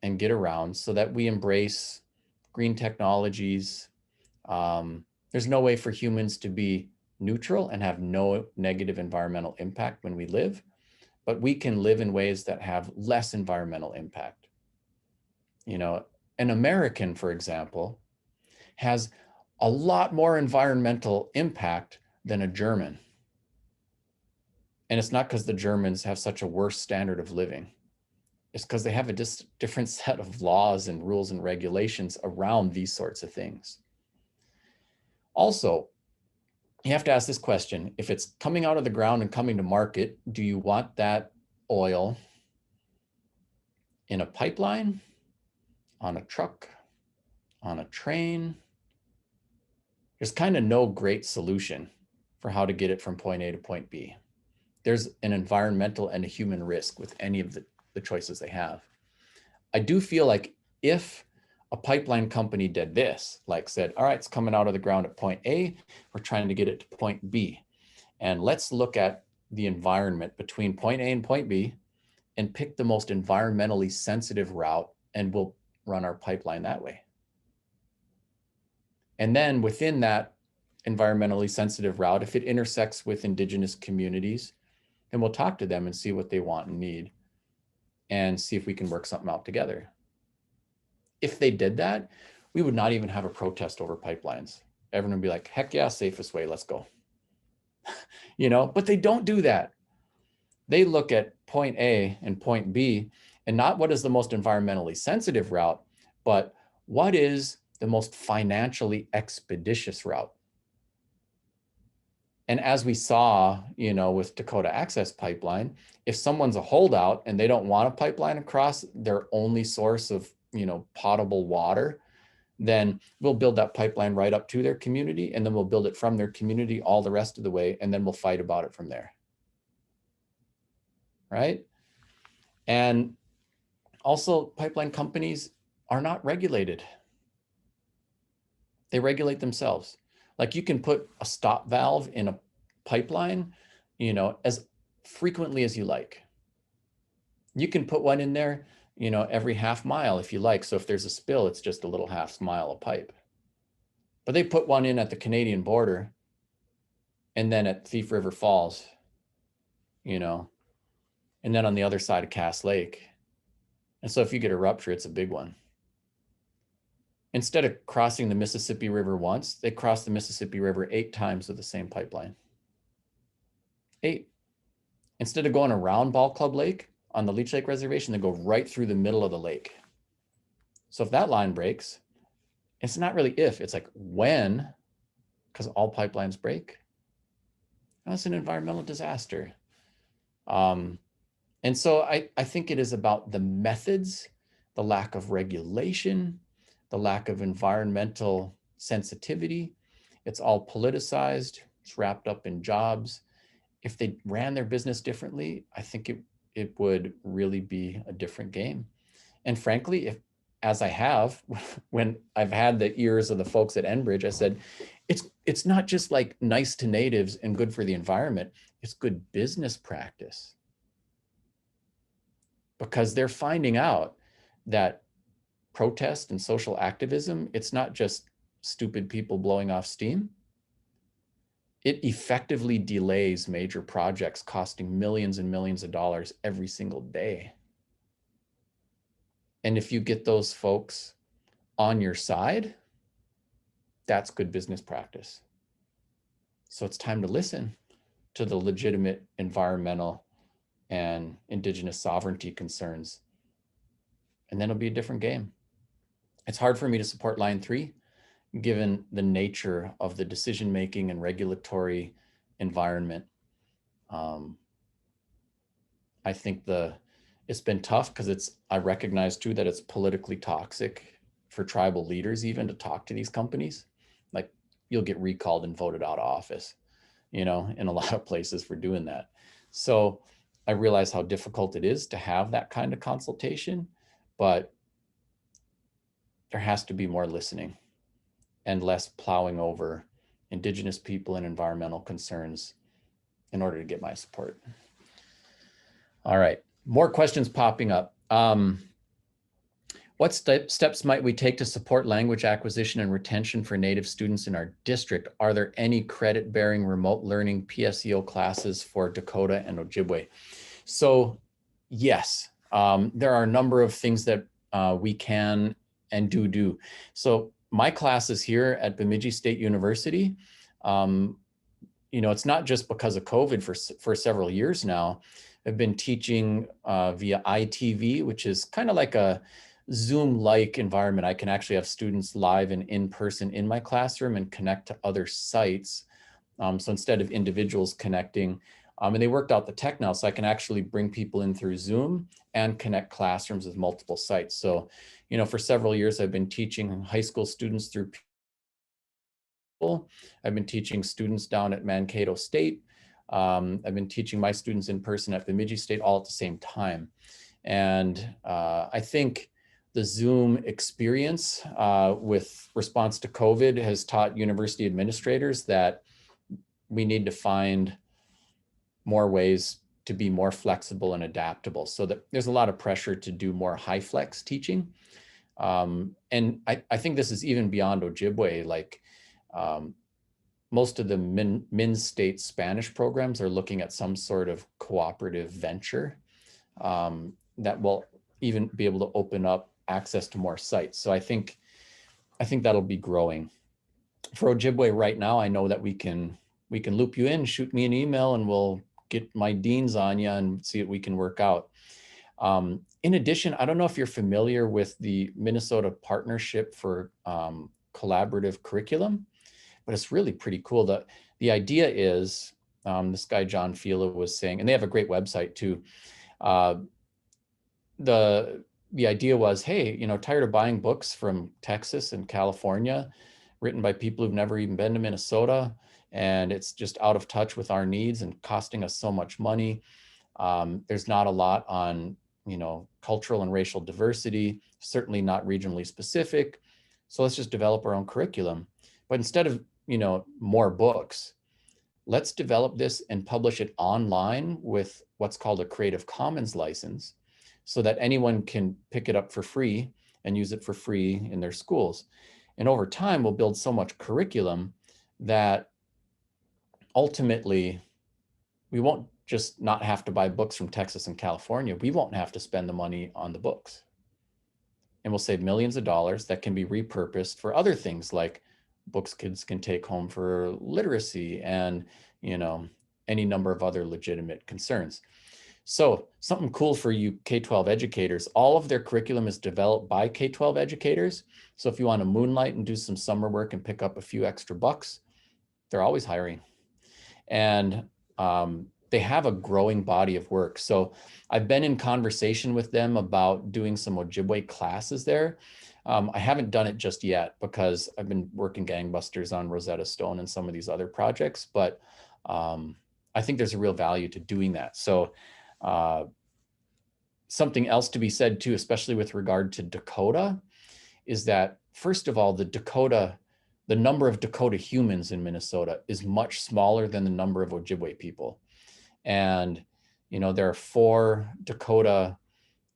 and get around so that we embrace green technologies. There's no way for humans to be neutral and have no negative environmental impact when we live, but we can live in ways that have less environmental impact. An American, for example, has a lot more environmental impact than a German. And it's not because the Germans have such a worse standard of living. It's because they have a different set of laws and rules and regulations around these sorts of things. Also, you have to ask this question: if it's coming out of the ground and coming to market, do you want that oil in a pipeline, on a truck, on a train? There's kind of no great solution for how to get it from point A to point B. There's an environmental and a human risk with any of the choices they have. I do feel like if a pipeline company did this, said, all right, it's coming out of the ground at point A, we're trying to get it to point B, and let's look at the environment between point A and point B and pick the most environmentally sensitive route, and we'll run our pipeline that way. And then within that environmentally sensitive route, if it intersects with indigenous communities, then we'll talk to them and see what they want and need and see if we can work something out together. If they did that, we would not even have a protest over pipelines. Everyone would be like, heck yeah, safest way, let's go. But they don't do that. They look at point A and point B, and not what is the most environmentally sensitive route, but what is the most financially expeditious route. And as we saw, with Dakota Access Pipeline, if someone's a holdout and they don't want a pipeline across their only source of, potable water, then we'll build that pipeline right up to their community, and then we'll build it from their community all the rest of the way, and then we'll fight about it from there. Right? And also, pipeline companies are not regulated. They regulate themselves. You can put a stop valve in a pipeline, as frequently as you like. You can put one in there, every half mile if you like. So if there's a spill, it's just a little half mile of pipe. But they put one in at the Canadian border and then at Thief River Falls, and then on the other side of Cass Lake. And so if you get a rupture, it's a big one. Instead of crossing the Mississippi River once, they cross the Mississippi River 8 times with the same pipeline. 8. Instead of going around Ball Club Lake on the Leech Lake Reservation, they go right through the middle of the lake. So if that line breaks, it's not really if, it's when, because all pipelines break. That's an environmental disaster. And so I think it is about the methods, the lack of regulation, the lack of environmental sensitivity. It's all politicized, it's wrapped up in jobs. If they ran their business differently, I think it would really be a different game. And frankly, if, as I have, when I've had the ears of the folks at Enbridge, I said, it's not just like nice to natives and good for the environment, it's good business practice. Because they're finding out that protest and social activism, it's not just stupid people blowing off steam. It effectively delays major projects costing millions and millions of dollars every single day. And if you get those folks on your side, that's good business practice. So it's time to listen to the legitimate environmental and indigenous sovereignty concerns. And then it'll be a different game. It's hard for me to support Line 3, given the nature of the decision-making and regulatory environment. I think it's been tough because I recognize too that it's politically toxic for tribal leaders even to talk to these companies. Like, you'll get recalled and voted out of office, in a lot of places for doing that. So I realize how difficult it is to have that kind of consultation, but there has to be more listening and less plowing over Indigenous people and environmental concerns in order to get my support. All right, more questions popping up. What steps might we take to support language acquisition and retention for Native students in our district? Are there any credit-bearing remote learning PSEO classes for Dakota and Ojibwe? So yes, there are a number of things that we can and do. So my classes here at Bemidji State University, it's not just because of COVID for several years now. I've been teaching via ITV, which is kind of like a Zoom-like environment. I can actually have students live and in person in my classroom and connect to other sites. So instead of individuals connecting, and they worked out the tech now, so I can actually bring people in through Zoom and connect classrooms with multiple sites. So, for several years, I've been teaching high school students through I've been teaching students down at Mankato State. I've been teaching my students in person at Bemidji State all at the same time. And I think the Zoom experience with response to COVID has taught university administrators that we need to find more ways to be more flexible and adaptable, so that there's a lot of pressure to do more high flex teaching. And I think this is even beyond Ojibwe. Like most of the Min State Spanish programs are looking at some sort of cooperative venture that will even be able to open up access to more sites. So I think that'll be growing. For Ojibwe right now, I know that we can loop you in, shoot me an email, and we'll get my deans on you and see what we can work out. In addition, I don't know if you're familiar with the Minnesota Partnership for Collaborative Curriculum, but it's really pretty cool. The idea is, this guy John Fila was saying, and they have a great website too. The idea was, hey, tired of buying books from Texas and California, written by people who've never even been to Minnesota, and it's just out of touch with our needs and costing us so much money. There's not a lot on, cultural and racial diversity, certainly not regionally specific. So let's just develop our own curriculum. But instead of, more books, let's develop this and publish it online with what's called a Creative Commons license, so that anyone can pick it up for free and use it for free in their schools. And over time, we'll build so much curriculum that ultimately we won't just not have to buy books from Texas and California. We won't have to spend the money on the books. And we'll save millions of dollars that can be repurposed for other things, like books kids can take home for literacy and, any number of other legitimate concerns. So something cool for you K-12 educators, all of their curriculum is developed by K-12 educators. So if you want to moonlight and do some summer work and pick up a few extra bucks, they're always hiring. And they have a growing body of work. So I've been in conversation with them about doing some Ojibwe classes there. I haven't done it just yet because I've been working gangbusters on Rosetta Stone and some of these other projects, but I think there's a real value to doing that. So something else to be said too, especially with regard to Dakota, is that first of all, the number of Dakota humans in Minnesota is much smaller than the number of Ojibwe people. And, there are 4 Dakota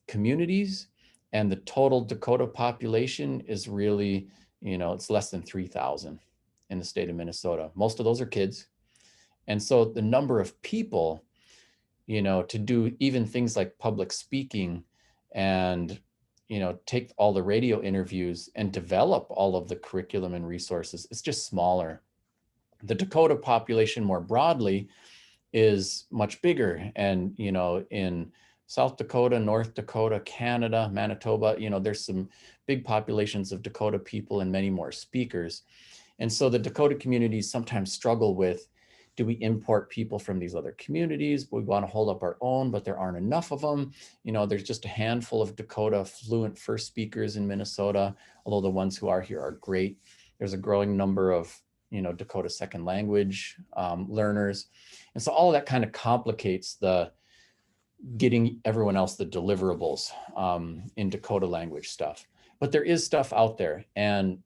communities, and the total Dakota population is really, it's less than 3,000 in the state of Minnesota. Most of those are kids. And so the number of people, to do even things like public speaking and, take all the radio interviews and develop all of the curriculum and resources, it's just smaller. The Dakota population more broadly is much bigger. And, in South Dakota, North Dakota, Canada, Manitoba, there's some big populations of Dakota people and many more speakers. And so the Dakota communities sometimes struggle with, do we import people from these other communities? We want to hold up our own, but there aren't enough of them. There's just a handful of Dakota fluent first speakers in Minnesota, although the ones who are here are great. There's a growing number of, Dakota second language learners. And so all of that kind of complicates the getting everyone else the deliverables in Dakota language stuff. But there is stuff out there. And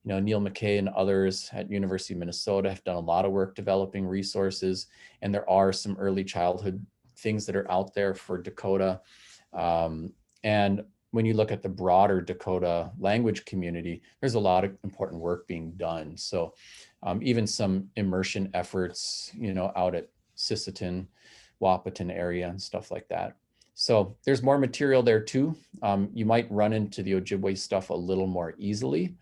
Neil McKay and others at University of Minnesota have done a lot of work developing resources, and there are some early childhood things that are out there for Dakota. And when you look at the broader Dakota language community, there's a lot of important work being done. So even some immersion efforts, out at Sisseton, Wahpeton area and stuff like that. So there's more material there too. You might run into the Ojibwe stuff a little more easily.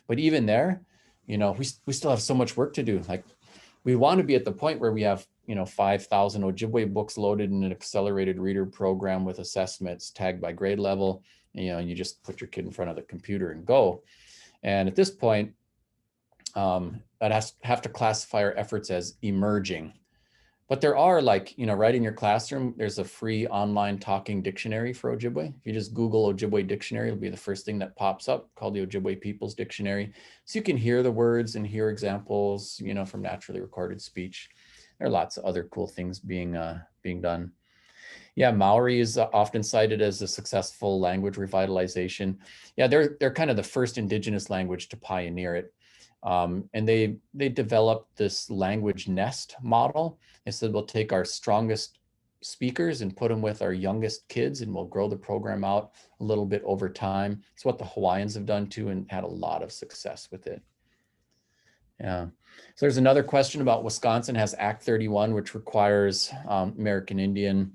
But even there, we still have so much work to do. Like, we want to be at the point where we have, 5,000 Ojibwe books loaded in an accelerated reader program with assessments tagged by grade level. And you just put your kid in front of the computer and go. And at this point, I'd have to classify our efforts as emerging. But there are, like, right in your classroom, there's a free online talking dictionary for Ojibwe. If you just Google Ojibwe dictionary, it'll be the first thing that pops up, called the Ojibwe People's Dictionary. So you can hear the words and hear examples, from naturally recorded speech. There are lots of other cool things being done. Yeah, Maori is often cited as a successful language revitalization. Yeah, they're kind of the first indigenous language to pioneer it. And they developed this language nest model. They said, we'll take our strongest speakers and put them with our youngest kids, and we'll grow the program out a little bit over time. It's what the Hawaiians have done too, and had a lot of success with it. Yeah. So there's another question about Wisconsin has Act 31, which requires American Indian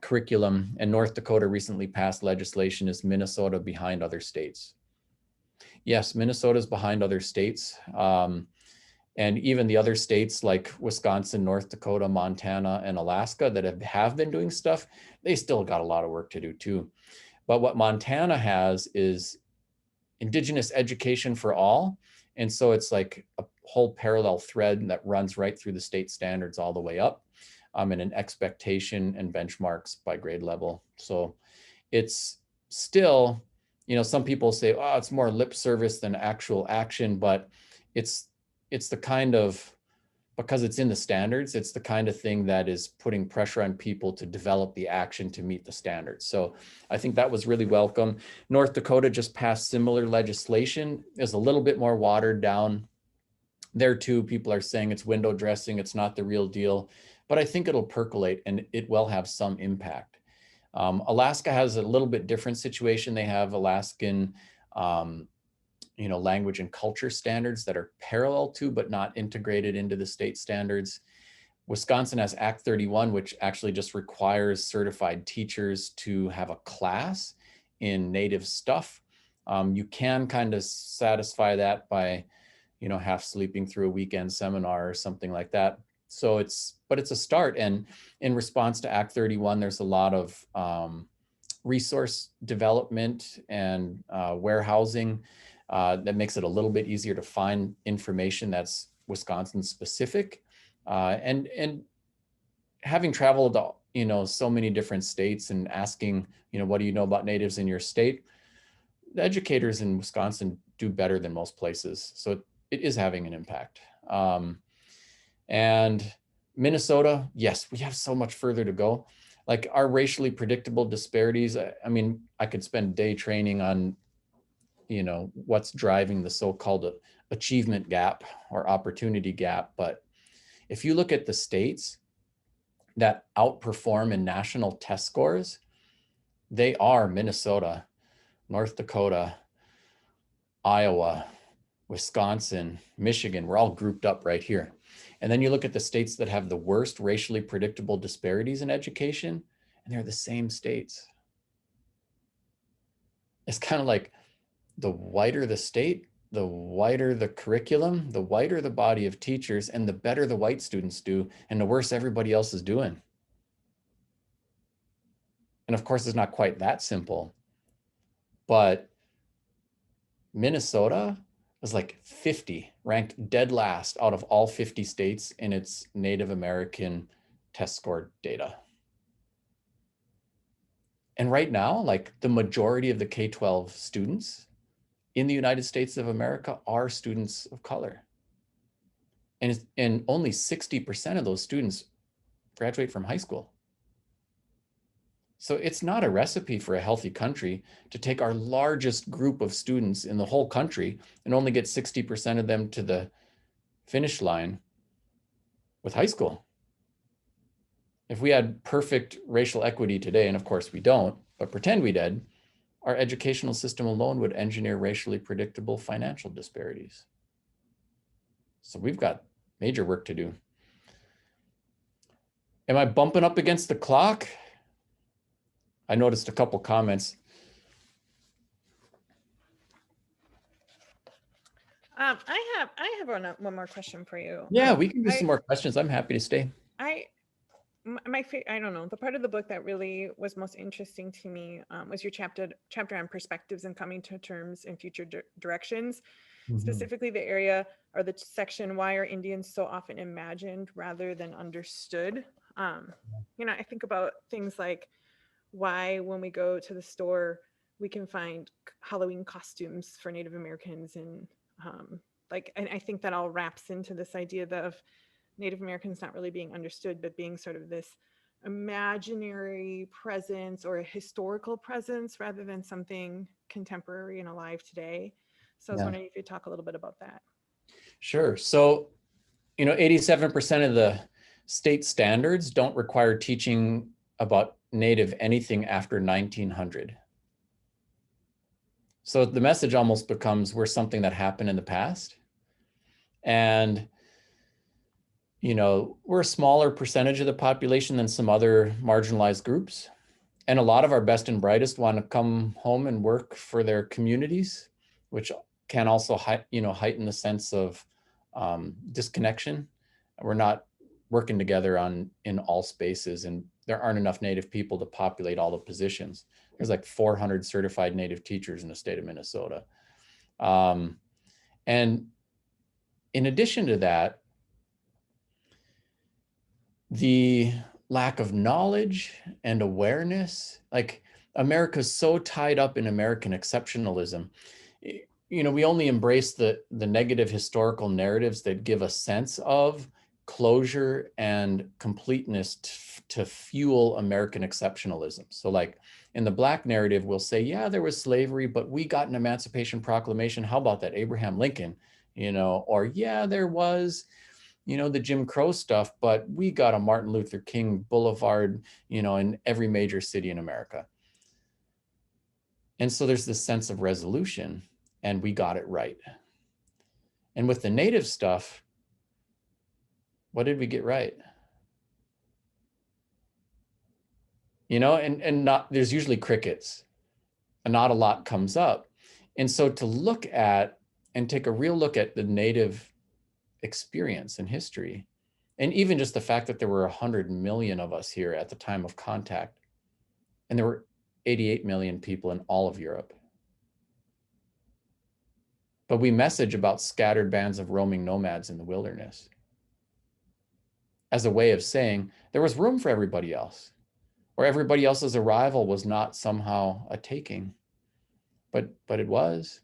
curriculum, and North Dakota recently passed legislation. Is Minnesota behind other states? Yes, Minnesota's behind other states. And even the other states like Wisconsin, North Dakota, Montana, and Alaska that have been doing stuff, they still got a lot of work to do too. But what Montana has is Indigenous education for all. And so it's like a whole parallel thread that runs right through the state standards all the way up, and an expectation and benchmarks by grade level. So it's still, some people say, oh, it's more lip service than actual action, but it's the kind of, because it's in the standards, it's the kind of thing that is putting pressure on people to develop the action to meet the standards. So I think that was really welcome. North Dakota just passed similar legislation. It's a little bit more watered down. There too, people are saying it's window dressing, it's not the real deal, but I think it'll percolate and it will have some impact. Alaska has a little bit different situation. They have Alaskan language and culture standards that are parallel to, but not integrated into the state standards. Wisconsin has Act 31, which actually just requires certified teachers to have a class in Native stuff. You can kind of satisfy that by, half sleeping through a weekend seminar or something like that. So but it's a start. And in response to Act 31, there's a lot of resource development and warehousing that makes it a little bit easier to find information that's Wisconsin specific. And having traveled, you know, so many different states and asking, you know, what do you know about natives in your state? The educators in Wisconsin do better than most places. So it is having an impact. And Minnesota, yes, we have so much further to go. Like our racially predictable disparities, I mean, I could spend a day training on, you know, what's driving the so-called achievement gap or opportunity gap. But if you look at the states that outperform in national test scores, they are Minnesota, North Dakota, Iowa, Wisconsin, Michigan. We're all grouped up right here. And then you look at the states that have the worst racially predictable disparities in education, and they're the same states. It's kind of like the whiter the state, the whiter the curriculum, the whiter the body of teachers, and the better the white students do, and the worse everybody else is doing. And of course, it's not quite that simple, but Minnesota was like 50, ranked dead last out of all 50 states in its Native American test score data. And right now, like the majority of the K-12 students in the United States of America are students of color. And only 60% of those students graduate from high school. So it's not a recipe for a healthy country to take our largest group of students in the whole country and only get 60% of them to the finish line with high school. If we had perfect racial equity today, and of course we don't, but pretend we did, our educational system alone would engineer racially predictable financial disparities. So we've got major work to do. Am I bumping up against the clock? I noticed a couple comments. I have one more question for you. Yeah, we can do some more questions. I'm happy to stay. I don't know, the part of the book that really was most interesting to me was your chapter on perspectives and coming to terms in future directions. Specifically the area or the section, why are Indians so often imagined rather than understood? You know, I think about things like why when we go to the store we can find Halloween costumes for Native Americans, and and I think that all wraps into this idea of Native Americans not really being understood, but being sort of this imaginary presence or a historical presence rather than something contemporary and alive today. So I was wondering if you'd talk a little bit about that. Sure. So, you know, 87% of the state standards don't require teaching about Native anything after 1900. So the message almost becomes we're something that happened in the past. And, you know, we're a smaller percentage of the population than some other marginalized groups. And a lot of our best and brightest want to come home and work for their communities, which can also heighten the sense of disconnection. We're not working together in all spaces, and there aren't enough Native people to populate all the positions. There's like 400 certified Native teachers in the state of Minnesota. And in addition to that, the lack of knowledge and awareness, like America's so tied up in American exceptionalism. You know, we only embrace the negative historical narratives that give a sense of closure and completeness to fuel American exceptionalism. So like in the Black narrative, we'll say, yeah, there was slavery, but we got an Emancipation Proclamation. How about that, Abraham Lincoln? You know, or yeah, there was, you know, the Jim Crow stuff, but we got a Martin Luther King Boulevard, you know, in every major city in America. And so there's this sense of resolution, and we got it right. And with the Native stuff, what did we get right? You know, and not, there's usually crickets, and not a lot comes up. And so to look at and take a real look at the Native experience and history, and even just the fact that there were 100 million of us here at the time of contact, and there were 88 million people in all of Europe. But we message about scattered bands of roaming nomads in the wilderness. as a way of saying there was room for everybody else, or everybody else's arrival was not somehow a taking, but it was.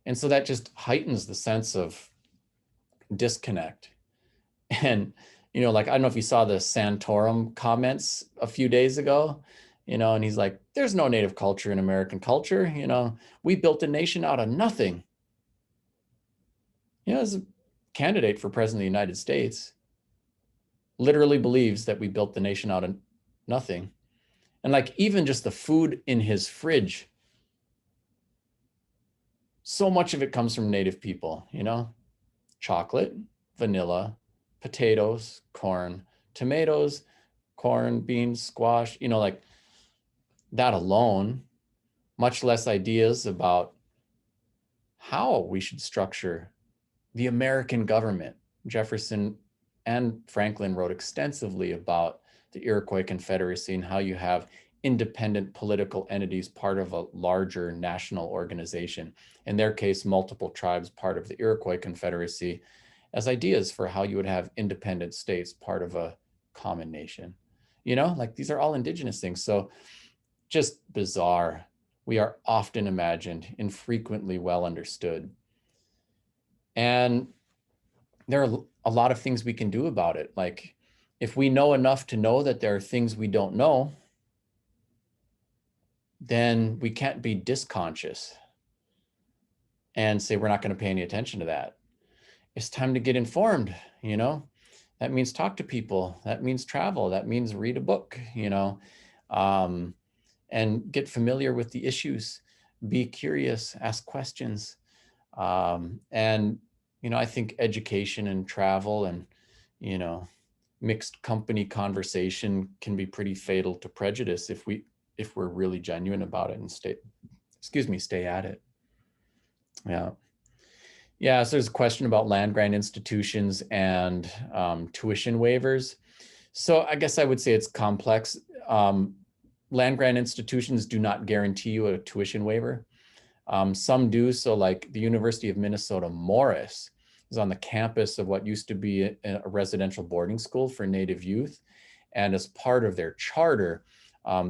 And so that just heightens the sense of disconnect. And, like, I don't know if you saw the Santorum comments a few days ago, and he's like, there's no native culture in American culture. We built a nation out of nothing. As a candidate for president of the United States, literally believes that we built the nation out of nothing. And like, even just the food in his fridge, so much of it comes from native people, chocolate, vanilla, potatoes, corn, tomatoes, corn, beans, squash, like that alone, much less ideas about how we should structure the American government. Jefferson and Franklin wrote extensively about the Iroquois Confederacy and how you have independent political entities part of a larger national organization. In their case, multiple tribes part of the Iroquois Confederacy, as ideas for how you would have independent states part of a common nation. Like, these are all indigenous things. So just bizarre. We are often imagined, infrequently well understood. And there are a lot of things we can do about it. Like, if we know enough to know that there are things we don't know, then we can't be disconscious and say we're not going to pay any attention to that. It's time to get informed, That means talk to people. That means travel. That means read a book, and get familiar with the issues. Be curious, ask questions. And, I think education and travel and, mixed company conversation can be pretty fatal to prejudice if we're really genuine about it and stay at it. Yeah, so there's a question about land grant institutions and tuition waivers. So I guess I would say it's complex. Land grant institutions do not guarantee you a tuition waiver. Some do. So like the University of Minnesota Morris is on the campus of what used to be a residential boarding school for Native youth. And as part of their charter,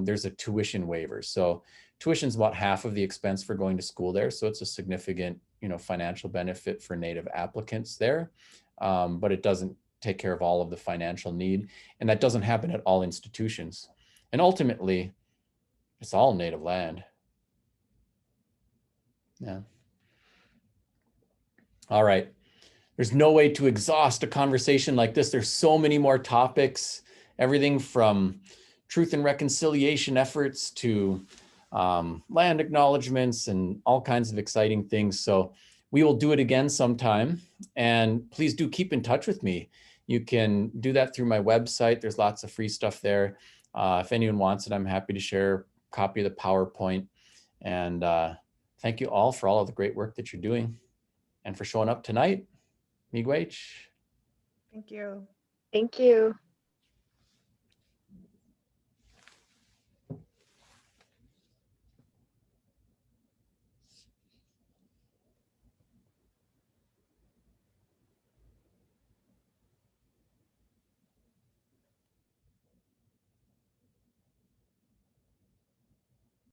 there's a tuition waiver. So tuition is about half of the expense for going to school there. So it's a significant, financial benefit for Native applicants there. But it doesn't take care of all of the financial need. And that doesn't happen at all institutions. And ultimately, it's all Native land. Yeah. All right. There's no way to exhaust a conversation like this. There's so many more topics, everything from truth and reconciliation efforts to land acknowledgements and all kinds of exciting things. So we will do it again sometime. And please do keep in touch with me. You can do that through my website. There's lots of free stuff there. If anyone wants it, I'm happy to share a copy of the PowerPoint. And thank you all for all of the great work that you're doing and for showing up tonight. Miigwech. Thank you. Thank you.